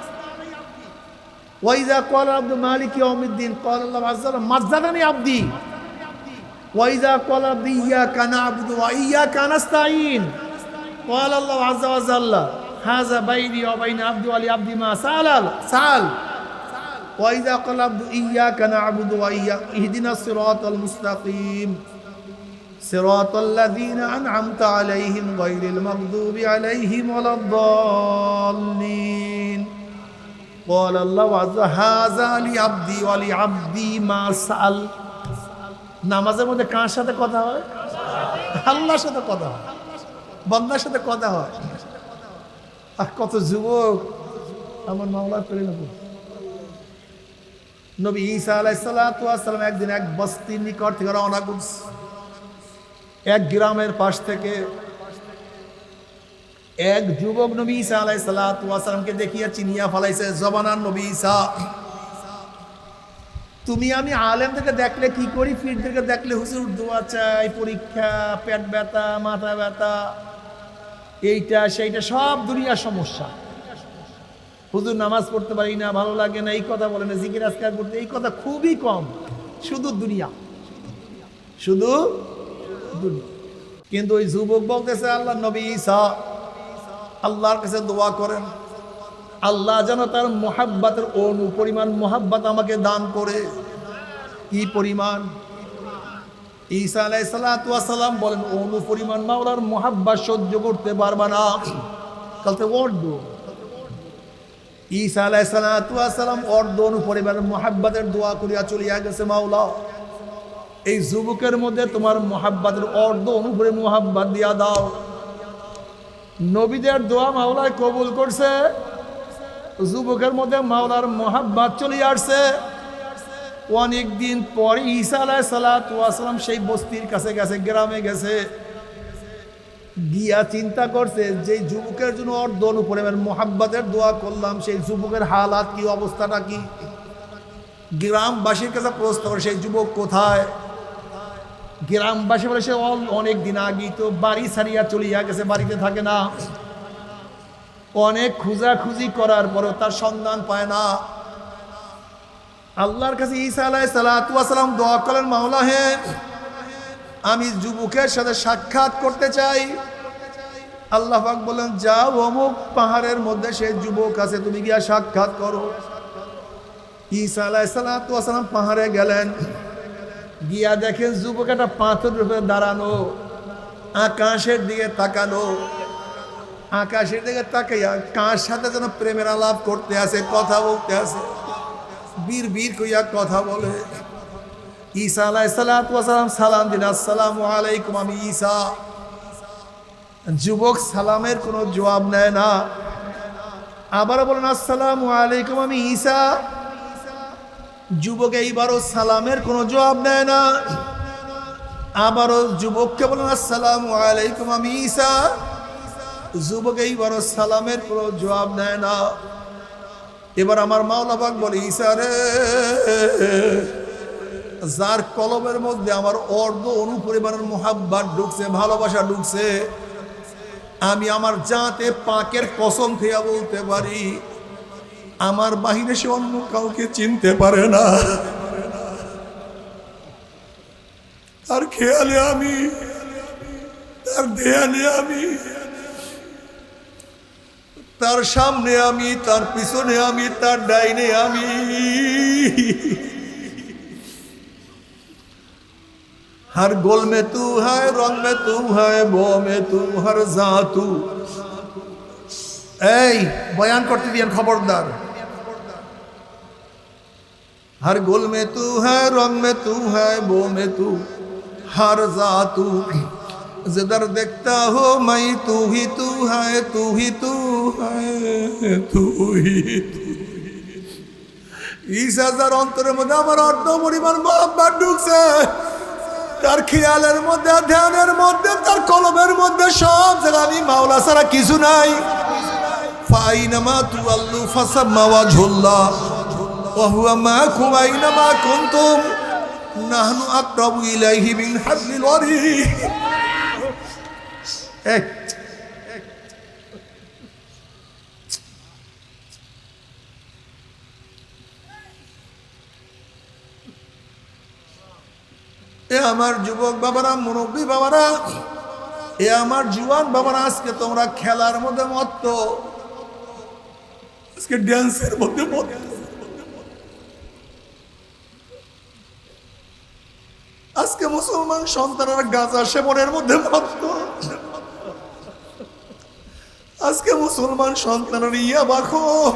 Speaker 2: ওয়া ইযা ক্বালা আল-আবদু মালিকি ইয়াউমিদ্দিন ক্বালা আল্লাহু আযজা ওয়া জাল্লা মাজ্জাদানি আবদি ওয়া ইযা ক্বালা আল-আবদু ইয়্যাকা না'বুদু ওয়া ইয়্যাকা নাস্তাঈন ক্বালা আল্লাহু আযজা ওয়া জাল্লা হাযা বাইনি ওয়া বাইনা আবদি ওয়া লিআবদি মা সাল ওয়া ইযা ক্বালা আল-আবদু ইয়্যাকা না'বুদু ওয়া ইয়্যাকা ইহদিনাস সিরাতাল মুস্তাকিম সিরাতাল লাযীনা আন'আমতা আলাইহিম গায়রিল মাগদুবি আলাইহিম ওয়ালাদ-দাল্লিন ক্বালা আল্লাহু আযজা হাযা লিআবদি ওয়া লিআবদি মা সাল। নামাজের মধ্যে কার সাথে কথা হয়? আল্লাহর সাথে কথা হয়, বান্দার সাথে কথা হয়। আর কত যুবক আমার মাওলার প্রেমে পড়ে। নবী ঈসা আলাইহিস সালাতু ওয়াস সালাম একদিন এক বস্তির নিকট থেকে রওনা করছে, এক গ্রামের পাশ থেকে। এক যুবক নবী ঈসা আলাইহিস সালাতু ওয়াস সালামকে দেখিয়া চিনিয়া ফলাইছে, জবানার নবী ঈসা, তুমি আমি আলেম থেকে দেখলে কি করি, ফির থেকে দেখলে হুজুর দোয়া চাই, পরীক্ষা, পেট ব্যথা, মাথা ব্যথা, এইটা সেইটা সব দুনিয়ার সমস্যা। হুজুর নামাজ পড়তে পারি না, ভালো লাগে না, এই কথা বলে না, জিকির আজকার করতে, এই কথা খুবই কম। শুধু দুনিয়া, শুধু দুনিয়া। কিন্তু ওই যুবক বলতেছে আল্লাহ নবী ঈসা আল্লাহর কাছে দোয়া করেন, আল্লাহ যেন তার মোহাব্বতের অনু পরিমাণ মোহাব্বত আমাকে দান করে। কি পরিমাণ? ঈসা আলাইহিস সালাতু ওয়াস সালাম বলেন অনু পরিমাণ মাওলার মোহাব্বত সহ্য করতে পারবা না, কালতে অর্ধ। ঈসা আলাইহিস সালাতু ওয়াস সালাম অর্ধ অনু পরিমাণ মোহাব্বতের দোয়া করিয়া চলিয়া গেছে, মাওলা এই যুবকের মধ্যে তোমার মোহাব্বতের অর্ধ অনুভরে মোহাব্বত দিয়া দাও। নবীদের দোয়া মাওলায় কবুল করছে, যুবকের মধ্যে মাওলার মোহাব্বত চলে আসছে। অনেক দিন পরে ঈসা আলাইহিস সালাতু ওয়াস সালাম সেই বস্তির কাছে গেছে, গ্রামে গেছে, গিয়া চিন্তা করছে যে যুবকের জন্য অর্ধ অনুপরিমাণ মোহাব্বতের দোয়া করলাম, সেই যুবকের হালাত কি, অবস্থাটা কি। গ্রামবাসীর কাছে প্রশ্ন করে সেই যুবক কোথায়? গ্রামবাসী বলে সে অনেক দিন আগেই তো বাড়ি ছাড়িয়া চলিয়া গেছে, বাড়িতে থাকে না। অনেক খুঁজাখুঁজি করার পরেও তার সন্ধান পায় না। আল্লাহর কাছে ঈসা আলাইহিস সালাতু ওয়াস সালাম দোয়া করলেন, মাওলা হে, আমি যুবকের সাথে সাক্ষাৎ করতে চাই। আল্লাহ পাক বলেন, যাও অমুক পাহাড়ের মধ্যে সেই যুবক আছে, তুমি গিয়া সাক্ষাৎ করো। ঈসা আলাইহিস সালাতু ওয়াস সালাম পাহাড়ে গেলেন, গিয়া দেখেন যুবক একটা পাথরের উপরে দাঁড়ানো, আকাশের দিকে তাকানো। আকাশের দিকে তাকাইয়া কার সাথে যেন প্রেমের আলাপ করতে আছে, কথা বলতে আছে, বীর বীর কইয়া কথা বলে। ঈসা আলাইহিস সালাতু ওয়াস সালাম সালাম দিন, আসসালামু আলাইকুম, আমি ঈসা। যুবক সালামের কোনো জবাব নেয় না। আবার বলেন, আসসালামু আলাইকুম, আমি ঈসা। যুবক এইবারও সালামের কোনো জবাব নেয় না। আবারও যুবককে বলেন, আসসালামু আলাইকুম, আমি ঈসা। যুবক এইবারও সালামের কোনো জবাব নেয় না। এবার আমার মাওলা পাক বলে, ঈসা রে, যার কলবের মধ্যে আমার অর্ধ অনুপরিমাণের মুহাব্বত ঢুকছে, ভালোবাসা ঢুকছে, আমি আমার জাতে পাকের কসম খেয়া বলতে পারি, আমার বাহিরে সে অন্য কাউকে চিনতে পারে না। তার খেয়ালে আমি, তার দেয়ালে আমি, তার সামনে আমি, তার পিছনে আমি, তার ডাইনে আমি। हर गोल में तू है, रंग में तू है, बो में तू, हर जा तू। এই বয়ান করতে দিয়েন খবরদার। हर गोल में तू है, रंग में तू है, बो में तू, हर जा तू। जिधर देखता हो मैं तू ही तू है, तू ही तू है, तू ही तू। ঈসা যার অন্তরের মধ্যে আমার অর্ধ পরিমাণ মহব্বত ঢুকছে, তার খেয়ালের মধ্যে, ধ্যানের মধ্যে, তার কলমের মধ্যে সব জায়গায় আমি মাওলা ছাড়া কিছু নাই। ফাইনামা তুআল্লু ফাসাম্মা ওয়াজহুল্লাহ ওয়া হুয়া মাআকুম আইনামা কুনতুম নাহনু আকরাবু ইলাইহি মিন হাবলিল ওয়ারিদ। এ আমার যুবক বাবারা, মুরব্বী বাবারা, এ আমার জুয়ান বাবারা, আজকে তোমরা খেলার মধ্যে মত্ত, আজকে ড্যান্সের মধ্যে মত্ত, আজকে মুসলমান সন্তানরা গাঁজা সেবনের মধ্যে মত্ত, আজকে মুসলমান সন্তানরা ইয়াবা খোর,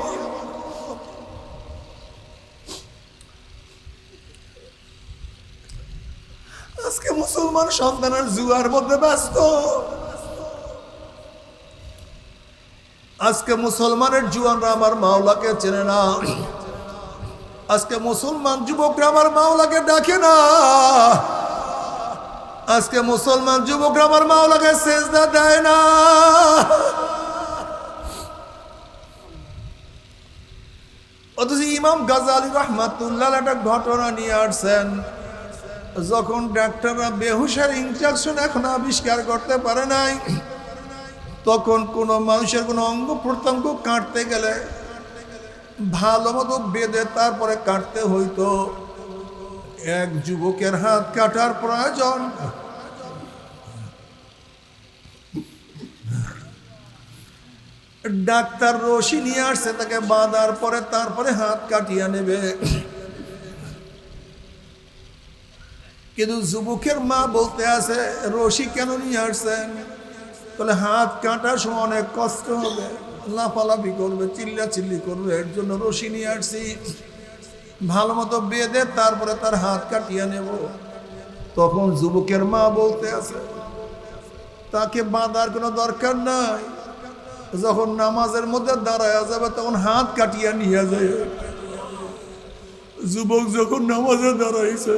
Speaker 2: আজকে মুসলমান সন্তানের জুয়ার মধ্যে ব্যস্ত। আজকে মুসলমানের জুয়ানরা আমার মাওলাকে চেনে না। আজকে মুসলমান যুবকরা আমার মাওলাকে ডাকে না। আজকে মুসলমান যুবকরা আমার মাওলাকে সেজদা দেয় না। অথচ ইমাম গাজালি রাহমাতুল্লাহ একটা ঘটনা নিয়ে আসছেন। যখন ডাক্তাররা বেহুশের ইনজেকশন এখন আবিষ্কার করতে পারে নাই, তখন কোনো মানুষের কোনো অঙ্গ প্রত্যঙ্গ কাটতে গেলে ভালো মতো বেঁধে তারপরে কাটতে হইতো। এক যুবকের হাত কাটার প্রয়োজন, ডাক্তার রশি নিয়ে আসছে, তাকে বাঁধার পরে তারপরে হাত কাটিয়ে নেবে। কিন্তু যুবকের মা বলতে আছে, রশি কেন নিয়ে আসছেন? তাহলে হাত কাটার সময় অনেক কষ্ট হবে, লাফালাফি করবে, চিল্লা চিল্লি করবে, এর জন্য রশি নিয়ে আসছি, ভালো মতো বেঁধে তারপরে তার হাত কাটিয়ে নেব। তখন যুবকের মা বলতে আছে, তাকে বাঁধার কোনো দরকার নাই, যখন নামাজের মধ্যে দাঁড়ায় যাবে তখন হাত কাটিয়ে নিয়ে যায়। যুবক যখন নামাজে দাঁড়াইছে,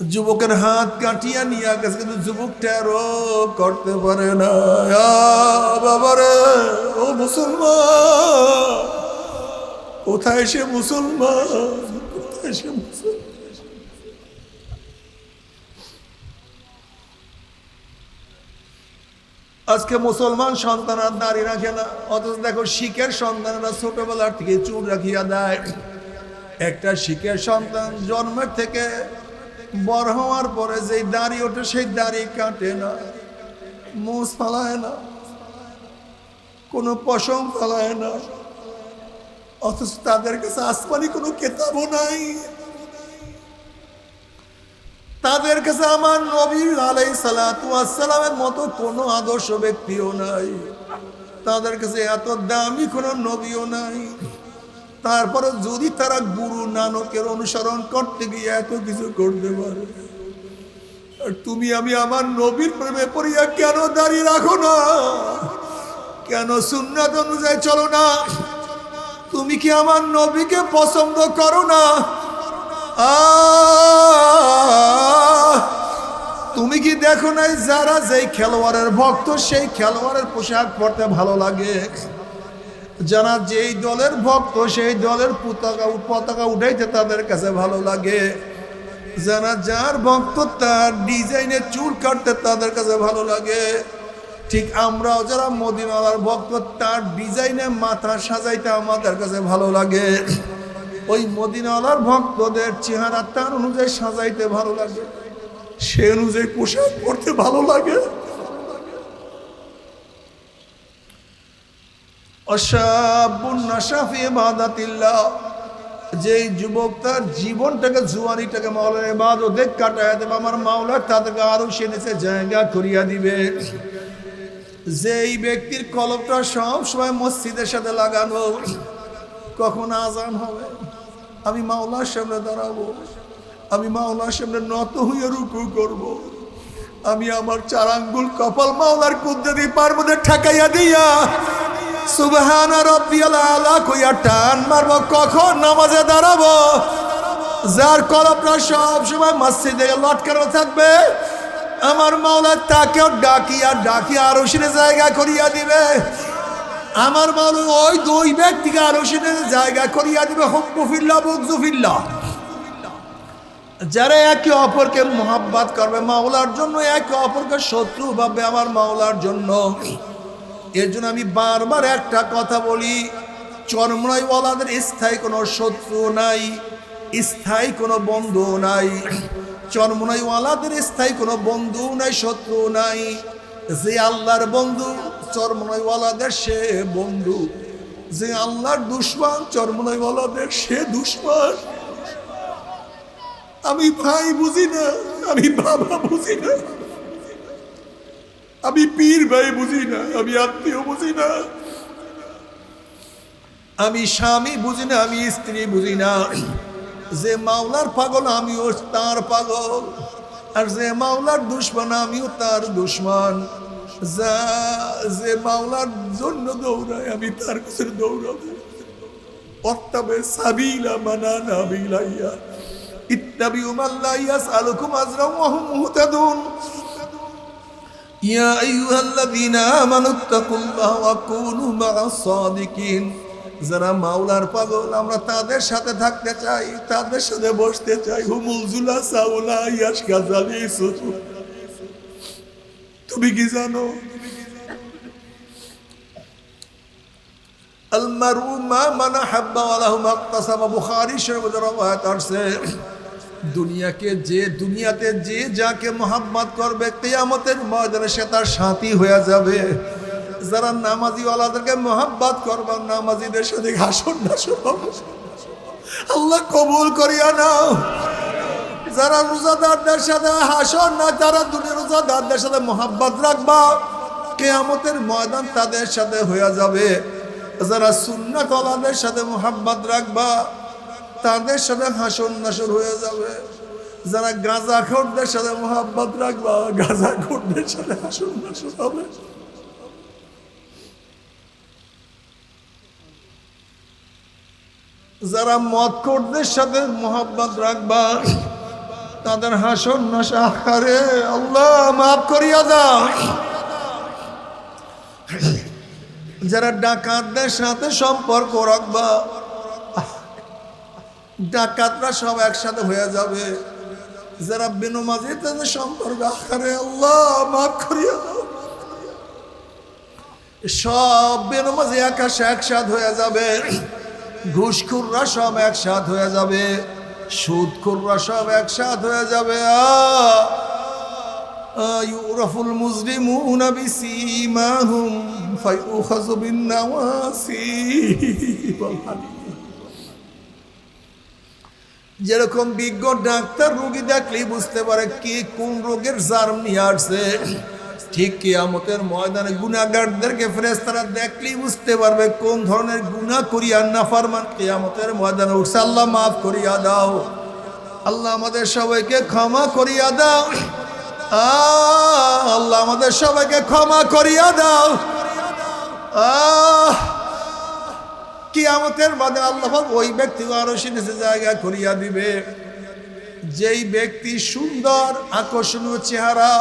Speaker 2: যুবকের হাত কাটিয়া নিয়ে গেছে, কিন্তু যুবক টেরো করতে পারে না। বাবারে, ও মুসলমান, কোথায় সে মুসলমান? কোথায় সে মুসলমান?
Speaker 1: আজকে মুসলমান সন্তানরা দাড়ি রাখে না, অথচ দেখো শিখের সন্তানরা ছোটবেলার থেকে চুল রাখিয়া দেয়। একটা শিখের সন্তান জন্মের থেকে বড় হওয়ার পরে যে দাড়ি ওঠে সেই দাড়ি কাটে না, মুছ ফালায় না, কোনো পশম ফালায় না, অথচ তাদের কাছে আসমানি কোনো কেতাবও নাই। তাদের কাছে আমার নবী আলাইহিস সালাতু ওয়াস সালামের মতো কোনো আদর্শ ব্যক্তিও নাই, তাদের কাছে এত দামি কোনো নবীও নাই। তারপরে যদি তারা গুরু নানকের অনুসরণ করতে গিয়ে এত কিছু করতে পারে, আর তুমি আমি আমার নবীর প্রেমে পড়িয়া কেন দাঁড়িয়ে রাখো না? কেন সুন্নাত অনুযায়ী চলো না? তুমি কি আমার নবীকে পছন্দ করো না? তুমি কি দেখো নাই যারা যেই খেলোয়াড়ের ভক্ত সেই খেলোয়াড়ের পোশাক পরতে ভালো লাগে, যারা যেই দলের ভক্ত সেই দলের পতাকা উঠাইতে তাদের কাছে ভালো লাগে, যারা যার ভক্ত তার ডিজাইনের চুল কাটতে তাদের কাছে ভালো লাগে। ঠিক আমরাও যারা মদিনাওয়ালার ভক্ত তার ডিজাইনে মাথা সাজাইতে আমাদের কাছে ভালো লাগে। ওই মদিনাওয়ালার ভক্তদের চেহারা তার অনুযায়ী সাজাইতে ভালো লাগে, সে অনুযায়ী পোশাক পরতে ভালো লাগে। অশাবুন নাশা ফি ইবাদাতিল্লাহ, যেই যুবক তার জীবনটাকে জুয়ানিটাকে মাওলার ইবাদতে কাটায় দেবে, আমার মাওলা তাদেরকে আরো সে নিচে জায়গা করিয়া দিবে। যেই ব্যক্তির কলবটা সব সময় মসজিদের সাথে লাগানো, কখন আজান হবে আমি মাওলার সামনে দাঁড়াবো, আমি মাওলার সামনে নত হইয়া রুকু করব, আমি আমার 4 আঙ্গুল কপাল মাওলার কুদরতি পার মধ্যে ঠেকাইয়া দিয়া সুবহানা রাব্বিয়াল আলা কইয়া টান মারবো, কখন নামাজে দাঁড়াবো। যার কলবটা সব সময় মসজিদে লটকানো থাকবে, আমার মাওলা তাকেও ডাকিয়া ডাকিয়া আরশের জায়গা করিয়া দিবে। আমার মাওলা ওই 2 ব্যক্তিকে আরশের জায়গা করিয়া দিবে। হুব্বুফিল্লাহ বুগযুফিল্লাহ, যারা একে অপরকে মোহাব্বত করবে মাওলার জন্য, একে অপরকে শত্রু ভাববে আমার মাওলার জন্য। এর জন্য আমি বারবার একটা কথা বলি, চরমনাইওয়ালাদের স্থায়ী কোনো শত্রু নাই, স্থায়ী কোনো বন্ধু নাই। চরমনাইওয়ালাদের স্থায়ী কোনো বন্ধু নাই, শত্রু নাই। যে আল্লাহর বন্ধু চরমনাইওয়ালাদের সে বন্ধু, যে আল্লাহর দুশমন চরমনাইওয়ালাদের সে দুশমন। আমি ভাই বুঝি না, আমি বাবা বুঝি না, আমি পীর ভাই বুঝি না, আমি আত্মীয় বুঝি না, আমি স্বামী বুঝি না, আমি স্ত্রী বুঝি না। যে মাওলার পাগল আমিও তার পাগল, আর যে মাওলার দুশমন আমিও তার দুশমন। যে মাওলার জন্য দৌড়ায় আমি তার কাছে দৌড়াবো। ওয়াত্তাবে সাবিলা মানানা বিলাইয়া ইত্তাবিউ মান লা ইয়াসআলুকুম আজরান ওয়া হুম মুহতাদুন। ইয়া আইয়ুহাল্লাযীনা আমানুত্তাকুল্লাহা ওয়া কুনু মা'আস সাদিকিন। যারা মাওলার পাগল আমরা তাদের সাথে থাকতে চাই, তাদের সাথে বসতে চাই। হুমুল জুলাসা ওয়ালা ইয়াশকা জালিসু। তুমি কি জানো আল মারউ মা মান হাব্বা ওয়া লাহু মাকতাসাবা। বুখারী শরীফে রওয়ায়াত আছে, দুনিয়াতে যে যাকে মোহাব্বত করবে কিয়ামতের ময়দানে সে তার সাথী হয়ে যাবে। যারা নামাজি ওয়ালাদেরকে মোহাব্বত করবে নামাজিদের সাথে হাসর নাসর হবে, আল্লাহ কবুল করিয়া নাও। যারা রোজাদারদের সাথে হাসর না, তারা দুনিয়ার রোজাদারদের সাথে মোহাব্বত রাখবা, কিয়ামতের ময়দান তাদের সাথে হয়ে যাবে। যারা সুন্নাত ওয়ালাদের সাথে মোহাব্বত রাখবা, তাদের সাথে হাসর নাসর হয়ে যাবে। যারা গাঁজাখোরদের সাথে মোহাব্বত রাখবা, গাঁজাখোরদের সাথে হাসর নাসর হবে। যারা মদখোরদের সাথে মোহাব্বত রাখবা, তাদের হাসর নাসর। আরে আল্লাহ মাফ করিয়া দাও। যারা ডাকাতদের সাথে সম্পর্ক রাখবা, ডাকাতরা সব একসাথে হয়ে যাবে। যারা বেনমাজিদের সাথে সম্পর্ক, আরে আল্লাহ মাফ করিয়া দাও। সব বেনামাজি আকাশে একসাথ হয়ে যাবে, ঘুষখোররা সব একসাথ হয়ে যাবে, সুদখোররা সব একসাথ হয়ে যাবে। ইউরাফুল মুজরিমুনা বিসীমাহুম ফায়ুখাযু বিন-নাওয়াসি। যেরকম বিজ্ঞ ডাক্তার রোগী দেখলেই বুঝতে পারে কে কোন রোগের জার্ম নিয়ে আসছে, ঠিক কিয়ামতের ময়দানে গুনাহগারদেরকে ফেরেশতারা দেখলেই বুঝতে পারবে কোন ধরনের গুনাহ করিয়া নাফরমান কিয়ামতের ময়দানে উঠছে। আল্লাহ মাফ করিয়া দাও, আল্লাহ আমাদের সবাইকে ক্ষমা করিয়া দাও, আল্লাহ আমাদের সবাইকে ক্ষমা করিয়া দাও। কিয়ামতের বাদে আল্লাহ ওই ব্যক্তিকে আরো নিচে জায়গা করিয়া দিবে, যেই ব্যক্তি সুন্দর আকর্ষণীয় চেহারা,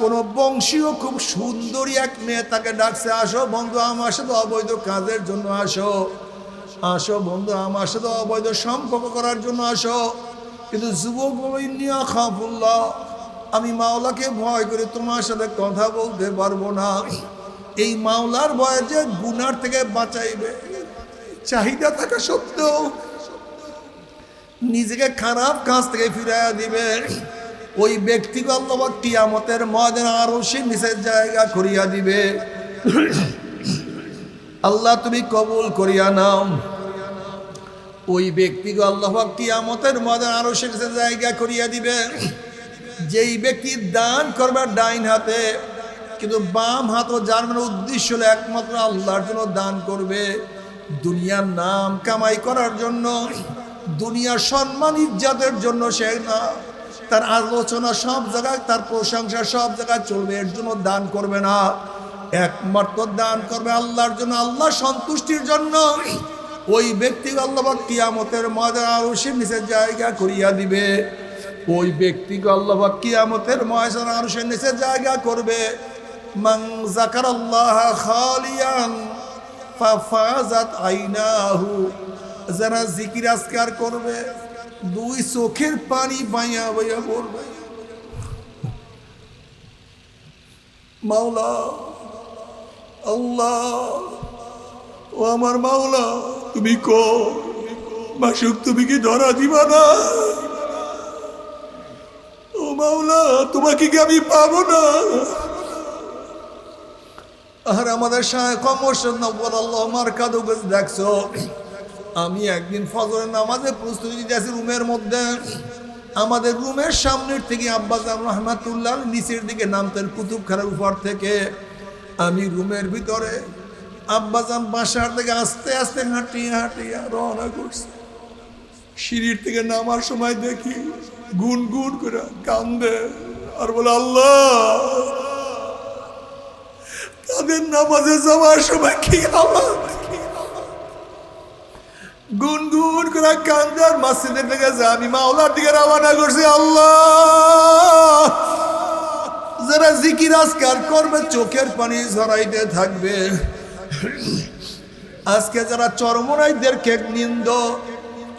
Speaker 1: কোন বংশীয় খুব সুন্দরী এক মেয়ে তাকে ডাকছে, আসো বন্ধু আমার সাথে অবৈধ কাজের জন্য আসো, আসো বন্ধু আমার সাথে অবৈধ সম্পর্ক করার জন্য আসো। কিন্তু যুবক নিয়া খাফুল্লাহ, আমি মাওলাকে ভয় করে তোমার সাথে কথা বলতে পারবো না। এই মাওলার ভয়ে যে গুনার থেকে বাঁচাইবে, চাহিদা থাকা সত্ত্বেও নিজেকে খারাপ কাজ থেকে ফিরাইয়া দিবে, ওই ব্যক্তিকে আল্লাহ কিয়ামতের ময়দানে আরশের নিচে জায়গা করিয়া দিবে। আল্লাহ তুমি কবুল করিয়া নাও। ওই ব্যক্তিকে আল্লাহ কিয়ামতের ময়দানে আরশের নিচে জায়গা করিয়া দিবে, যেই ব্যক্তি দান করবে ডাইন হাতে, কিন্তু বাম হাত ও যার মানে উদ্দেশ্য হলো একমাত্র আল্লাহর জন্য দান করবে, দুনিয়ার নাম কামাই করার জন্য, দুনিয়ার সম্মান ইজ্জতের জন্য সে না, তার আলোচনা সব জায়গায়, তার প্রশংসা সব জায়গায় চলবে, এর জন্য দান করবে না। একমাত্র দান করবে আল্লাহর জন্য, আল্লাহ সন্তুষ্টির জন্য। ওই ব্যক্তিকে আল্লাহ কিয়ামতের ময়দানে আরশের নিচে জায়গা করিয়া দিবে। ওই ব্যক্তিকে আল্লাহ কিয়ামতের ময়দানে আরশের নিচে জায়গা করবে। মান যাকারাল্লাহ খালিয়ান ফাফাজাত আইনাহু, যারা জিকির আজকার করবে দুই চোখের পানি বাইয়া বাইয়া পড়বে। মাওলা, আল্লাহ, ও আমার মাওলা, তুমি কো মাসুক, তুমি কি ধরা দিবা না? ও মাওলা, তোমাকে কি আমি পাবো না? আর আমাদের দেখছো, আমি একদিন ফজরের নামাজে প্রস্তুতি দিতেছি রুমের মধ্যে, আমাদের রুমের সামনের থেকে আব্বাজান রহমাতুল্লাহ নিচের দিকে নামতেন কুতুবখানার উপর থেকে। আমি রুমের ভিতরে, আব্বাজান বাসার থেকে আস্তে আস্তে হাঁটিয়ে হাঁটিয়ে রওনা করছে। সিঁড়ির থেকে নামার সময় দেখি গুন গুন করে কান্দে আর বলে, আল্লাহ, তাদের নামাজে যাওয়ার সময় কি আমার গুনগুন করে কান্দে আর মসজিদের দিকে যা, আমি মাওলার দিকে রওনা করছি। আল্লাহ, যারা জিকির আজকার করবে চোখের পানি ঝরাইতে থাকবে। আজকে যারা চরমনাইদেরকে নিন্দ,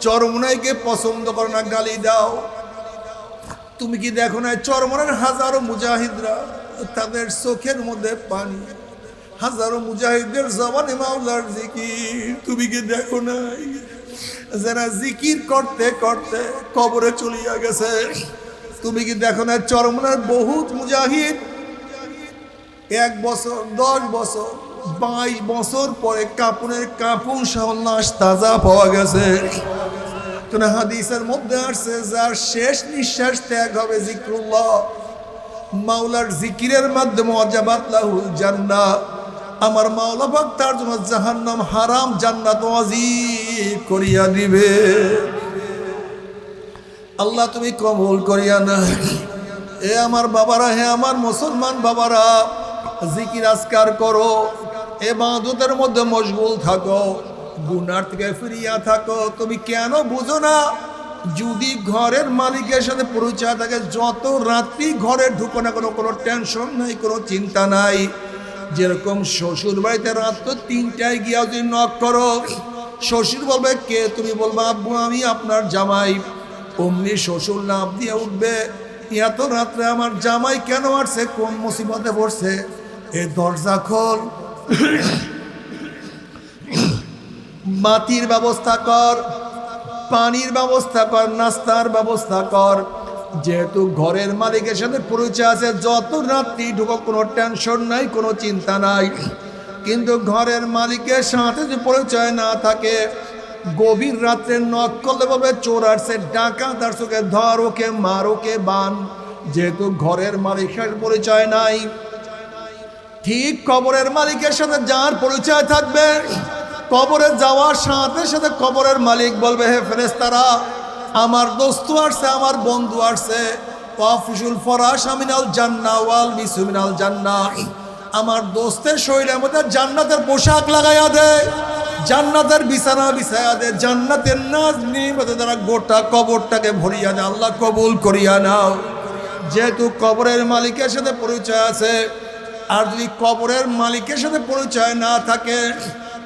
Speaker 1: চরমনাইকে পছন্দ করে না, গালি দাও, তুমি কি দেখো না চরমনার হাজারো মুজাহিদরা, তাদের চোখের মধ্যে পানি, হাজারো মুজাহিদের জবানে মাওলার জিকির, তুমি কি দেখো নাই? যারা জিকির করতে করতে কবরে চলিয়া গেছে, তুমি কি দেখো না চরমনার বহুত মুজাহিদ 1 বছর, 10 বছর, 22 বছর পরে কাপুনের কাপুন সহ লাশ তাজা পাওয়া গেছে। হাদিসের মধ্যে আসছে, যার শেষ নিঃশ্বাস ত্যাগ হবে জিক্রুল্লাহ, মাওলার জিকিরের মাধ্যমে ওয়াজাবাত লাহুল জান্নাহ, আমার মাওলা পাক তার জন্য জাহান্নাম হারাম, জান্নাত ওয়াজিব করিয়া দিবে। আল্লাহ তুমি কবুল করিয়া না। এ আমার বাবারা, হে আমার মুসলমান বাবারা, জিকির আজকার করো, ইবাদতের মধ্যে মশগুল থাকো, গুনার থেকে ফিরিয়া থাকো। তুমি কেন বুঝো না? যদি ঘরের মালিকের সাথে পরিচয় থাকে, যত রাত্রি ঘরে ঢুকো না, কোনো টেনশন নাই, কোনো চিন্তা নাই। যেরকম শ্বশুর বাড়িতে রাত তো 3টায় গিয়া যদি নক করো, শ্বশুর বলবে কে? তুমি বলবে আব্বু আমি আপনার জামাই। অমনি শ্বশুর লাভ দিয়ে উঠবে, এত রাত্রে আমার জামাই কেন আসছে, কোন মুসিবতে পড়ছে, এ দরজা খোল। মাটির ব্যবস্থা কর, পানির ব্যবস্থা কর, নাস্তার ব্যবস্থা কর। যেহেতু ঘরের মালিকের সাথে পরিচয় আছে, যত রাত্রি ঢুকো কোনো টেনশন নাই, কোনো চিন্তা নাই। কিন্তু ঘরের মালিকের সাথে যদি পরিচয় না থাকে, গভীর রাত্রে নক করলে বলবে চোর আসছে, ডাকাত আসছে, ওকে ধর, ওকে মার, ওকে বান। যেহেতু ঘরের মালিকের পরিচয় নাই, ঠিক কবরের মালিকের সাথে যার পরিচয় থাকবে, কবরে যাওয়ার সাথে সাথে কবরের মালিক বলবে, হে ফেরেশতারা, আমার দোস্ত আসছে, আমার বন্ধু আসছে, ওয়াফিসুল ফরাশ আমিনাল জান্নাহ ওয়াল বিসু মিনাল জান্নাহ। আমার দোস্তের শরীরের মধ্যে জান্নাতের পোশাক লাগাইয়া দে, জান্নাতের বিছানা বিছাইয়া দে, জান্নাতের নাজ নিয়ামতের দ্বারা গোটা কবরটাকে ভরিয়া দে। আল্লাহ কবুল করিয়া নাও। যেহেতু কবরের মালিকের সাথে পরিচয় আছে, আর যদি কবরের মালিকের সাথে পরিচয় না থাকে,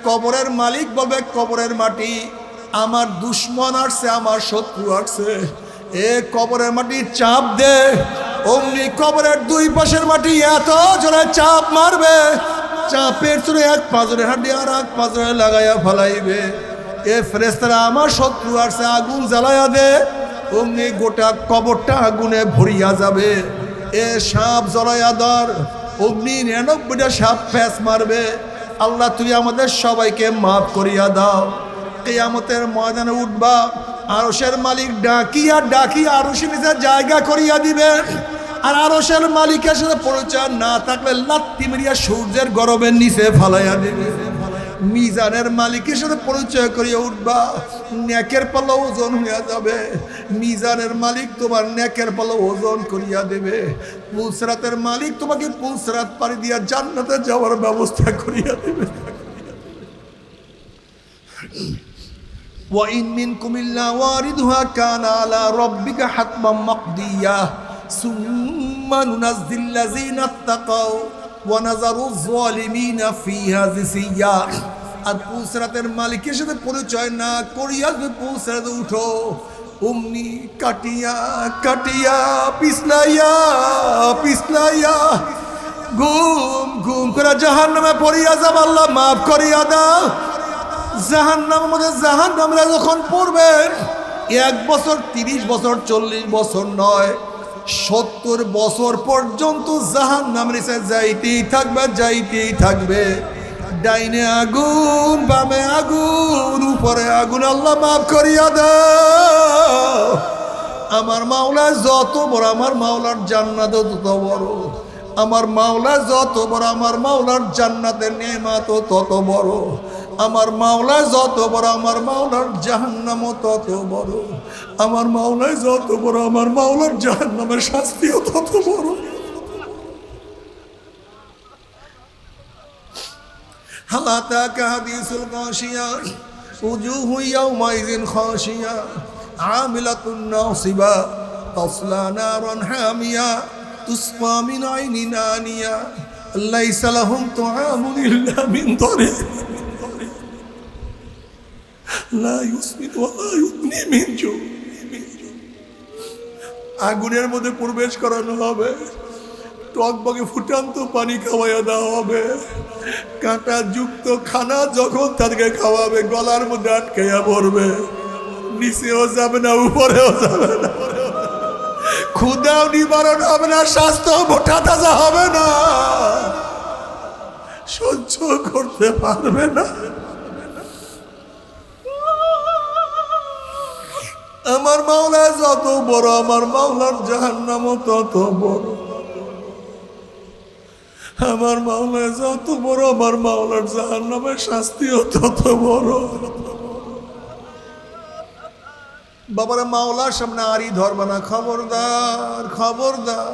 Speaker 1: কবরের মালিক বলবে, কবরের মাটি, আমার দুশ্মন আসছে, আমার শত্রু আসছে, এ কবরের মাটি চাপ দে। অমনি কবরের দুই পাশের মাটি এত জোরে চাপ মারবে, চাপের চুরে এক পাঁজরে হাঁটি আর এক পাঁজরে লাগাইয়া ফেলাইবে। এ ফেরেশতারা, আমার শত্রু আসছে, আগুন জ্বালাইয়া দে। অমনি গোটা কবরটা আগুনে ভরিয়া যাবে। এ সাপ জ্বলাইয়া ধর, অমনি 99টা সাপ ফ্যাস মারবে। আল্লাহ, তুই আমাদের সবাইকে মাফ করিয়া দাও। কিয়ামতের ময়দানে উঠবা, আরশের মালিক ডাকিয়া ডাকিয়া আরশের নিচে জায়গা করিয়া দিবে। আর আরশের মালিকের সাথে পরিচয় না থাকলে লাত্তি মেরিয়া সূর্যের গরমের নিচে ফালাইয়া দিবে। মিজানের মালিকের সাথে পরিচয় করিয়া উঠবা, নেকের পাল্লা ওজন হইয়া যাবে। মিজানের মালিক তোমার নেকের পাল্লা ওজন করিয়া দেবে। পুলসরাতের মালিক তোমাকে পুলসরাত পাড়ি দিয়া জান্নাতে যাওয়ার ব্যবস্থা করিয়া দেবে। وَإِن مِّنكُمْ إِلَّا وَارِدُهَا كَانَ عَلَى رَبِّكَ حَتْمًا مَقْضِيًّا ثُمَّ نُنَجِّي الَّذِينَ اتَّقَوْا وَنَذَرُ الظَّالِمِينَ فِيهَا جِثِيًّا। আর পুলসরাতের মালিকের সাথে পরিচয় না করিয়া যদি পুলসরাতে উঠো, অমনি কাটিয়া কাটিয়া পিছলাইয়া পিছলাইয়া ঘুম ঘুম করে জাহান্নামে পড়িয়া যাব। আল্লাহ মাফ করিয়া দাও। জাহান্নামের মধ্যে জাহান্নামরা যখন পড়বেন, 1 বছর 30 বছর 40 বছর নয়, 70 বছর পর্যন্ত জাহান্নামের নিচে যাইতেই থাকবে, যাইতেই থাকবে। ডাইনে আগুন, বামে আগুন, উপরে আগুন। আল্লাহ মাফ করিয়া দাও। আমার মাওলা যত বড়, আমার মাওলার জান্নাত তত বড়। আমার মাওলা যত বড়, আমার মাওলার জান্নাতের নেয়ামত তত বড়। আমার মাওলা যত বড়, আমার মাওলার জাহান্নামও তত বড়। আমার মাওলা যত বড়, আমার মাওলার জাহান্নামের শাস্তিও তত বড়। হাল আতাকা হাদিসুল গাশিয়া উজুহু ইয়াওমাইযিন খাশিয়া আমিলাতুন নাসিবা তাসলা নারান হামিয়া তুসকা মিন আইনিন আনিয়া লাইসা লাহুম তুআমুন ইল্লা মিন দারিক লা ইউসমিন ওয়া লা ইউগনি মিন জু। আগুনের মধ্যে প্রবেশ করানো হবে, টকবগে ফুটান্ত পানি খাওয়াইয়া দেওয়া হবে। কাঁটা যুক্ত খানা যখন তাদেরকে খাওয়াবে, গলার মধ্যে আটকাইয়া পড়বে, নিচেও যাবে না, উপরেও যাবে না, ক্ষুধাও নিবারণ হবে না, স্বাস্থ্য মোটা তাজা হবে না, সহ্য করতে পারবে না। আমার মাওলা যত বড়, আমার মাওলার জাহান্নামও তত বড়। আমার মাওলা যত বড়, আমার মাওলার জাহান্নামের শাস্তিও তত বড়। বাবারা, মাওলার সামনে আরই ধরবা না, খবরদার খবরদার।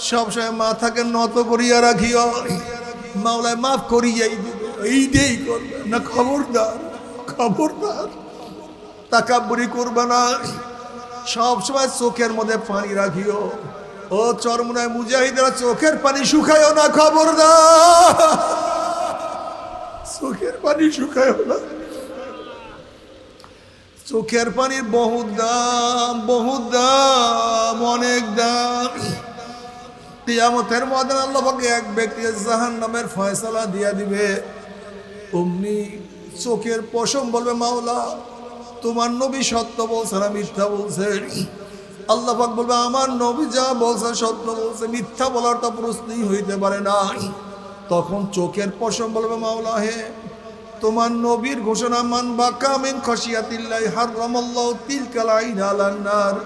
Speaker 1: সবসময় মাথাকে নত করিয়া রাখিও, মাওলায় মাফ করিয়াই দিবে, এইটাই করবে না। খবরদার খবরদার, তাকাব্বুরি করবে না। সবসময় চোখের মধ্যে পানি রাখিও। ও চরমনায় মুজাহিদরা, চোখের পানি শুকায়ও না, খবরদার, চোখের পানি শুকায়ও না। চোখের পানির বহুত দাম, বহুত দাম, অনেক দাম। কিয়ামতের ময়দানে আল্লাহ পাক এক ব্যক্তিকে জাহান্নামের ফয়সালা দিয়া দিবে। অমনি চোখের পশম বলবে, মাওলা তোমার নবী সত্য বলছে না মিথ্যা বলছে? আল্লাহ পাক বলবে, আমার নবী যা বলছে সত্য বলছে, মিথ্যা বলার তো প্রশ্নই হইতে পারে না। তখন চোখের পশম বলবে, মাওলা হে, তোমার নবীর ঘোষণা, মান বাকা মিন খাশিয়াতিল্লাহি হারামাল্লাহু তিলকাল আইন আলান নার।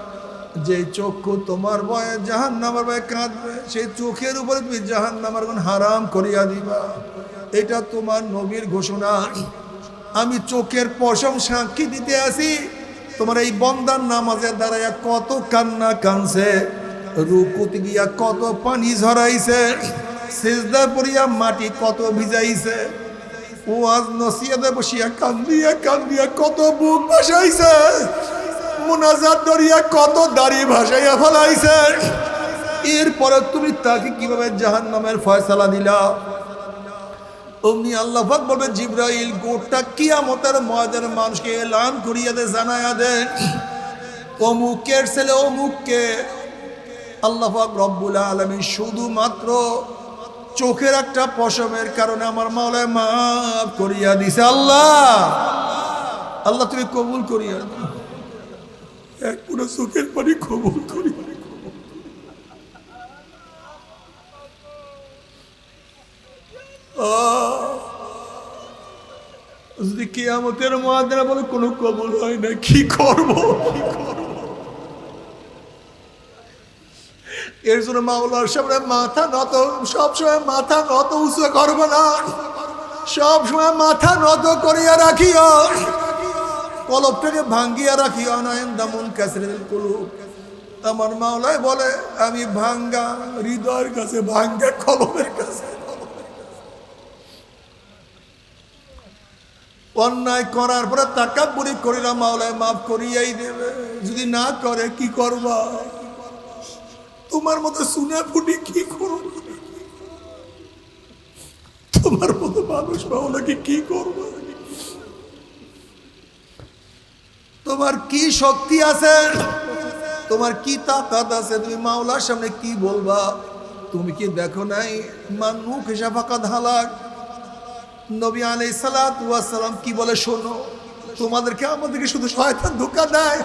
Speaker 1: যে চক্ষু তোমার ভয়ে জাহান্নামের ভয়ে কাঁদবে, সেই চোখের উপরে তুমি জাহান্নামের আগুন হারাম করিয়া দিবা। এটা তোমার নবীর ঘোষণা। আমি চোখের পশম সাক্ষী দিতে আসি, তোমার এই বন্দার নামাজের দ্বারা কত কান্না কানছে, রুকুতে গিয়া কত পানি ঝরাইছে, সিজদা পড়িয়া মাটি কত ভিজাইছে, ওয়াজ নসিহতে বসিয়া কান্দিয়া কান্দিয়া কত বুক ভাসাইছে, মুনাজাত দরিয়া কত দাড়ি ভাসাইয়া ফেলাইছে। এরপরে তুমি তাকে কিভাবে জাহান্নামের ফয়সালা দিলা? অমনি আল্লাহ পাক বলবে, জিবরাইল গোটা কিয়ামতের ময়দানে মানুষকে এলান করিয়া দে, জানায়া দে, অমুকের ছেলে অমুককে আল্লাহ পাক রব্বুল আলামিন শুধুমাত্র চোখের একটা পশমের কারণে আমার মাওলায় মাফ করিয়া দিছে। আল্লাহ আল্লাহ তুমি কবুল করিয়া দাও, এক পুরো চোখের পানি কবুল করি। যদি কিয়ামতের ময়দানে বলে কোনো কবুল হয় না, কি করব? এর জন্য মাওলার সামনে মাথা নত, সবসময় মাথা নত উঁচু করবো না, সবসময় মাথা নত করিয়া রাখিও, কলবটাকে ভাঙ্গিয়া রাখিও। নাইন্দামুন কাসরিল কুলুব, আমার মাওলায় বলে আমি ভাঙ্গা হৃদয়ের কাছে, ভাঙ্গা কলবের কাছে। অন্যায় করার পরে তাকাব্বুরি করিলাম, মাওলায় মাফ করিয়াই দেবে। যদি না করে কি করবা? তোমার মতো শুনে ফুটি কি করবো? তোমার মতো মানুষ মাওলাকে কি করবো? তোমার কি শক্তি আছে, তোমার কি তাকাত আছে, তুমি মাওলার সামনে কি বলবা? তুমি কি দেখো নাই মানু খেসাফাকাত হালাক, নবী আলাইহিস সালাতু ওয়াস সালাম কি বলে শোনো। তোমাদেরকে আমাদেরকে শুধু শয়তান ধোঁকা দেয়,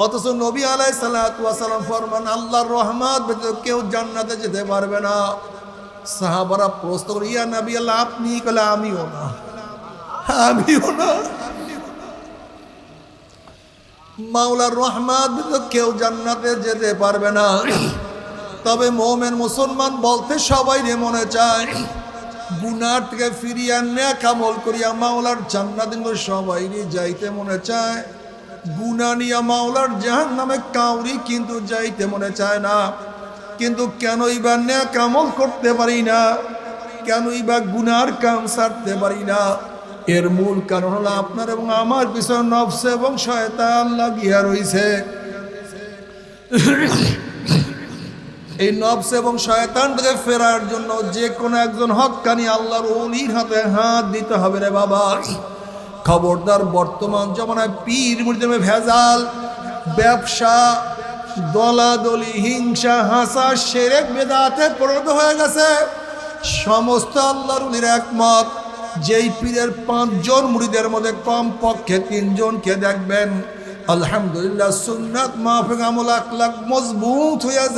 Speaker 1: অথচ নবী আলাইহিস সালাতু ওয়াস সালাম ফরমান, আল্লাহর রহমত ব্যতীত কেউ জান্নাতে যেতে পারবে না। সাহাবারা প্রশ্ন করে, ইয়া নবী আল্লাহ আপনি? কলে আমিও না, আমিও না। মাওলার রহমত ব্যতীত কেউ জান্নাতে যেতে পারবে না। তবে মুমিন মুসলমান বলতে সবাই মনে চায় গুনাহ থেকে ফিরিয়া নেক আমল করিয়া মাওলার জান্নাতে সবাই যাইতে মনে চায়। গুনাহ নিয়া মাওলার জাহান্নামে কাউরি কিন্তু যাইতে মনে চায় না। কিন্তু কেনই বা নেক আমল করতে পারি না, কেনই বা গুনার কাম ছাড়তে পারি না? এর মূল কারণ হলো আপনার এবং আমার পিছনে নফস এবং শয়তান লাগিয়া রইছে। এই নফস এবং শয়তান থেকে ফেরার জন্য যে কোনো একজন হক্কানি আল্লাহর ওলির হাতে হাত দিতে হবে রে বাবা। খবরদার, বর্তমান জমানায় পীর মুরিদের ভেজাল, ব্যবসা, দলাদলি, হিংসা, হাসা, শিরক বিদআতে পরিণত হয়ে গেছে। সমস্ত আল্লাহর ওলির একমত, যেই পীরের 5 জন মুরিদের মধ্যে কম পক্ষে 3 জনকে দেখবেন আলহামদুলিল্লাহ সুন্নাত মাফিক আমল আখলাক মজবুত হয়ে যায়।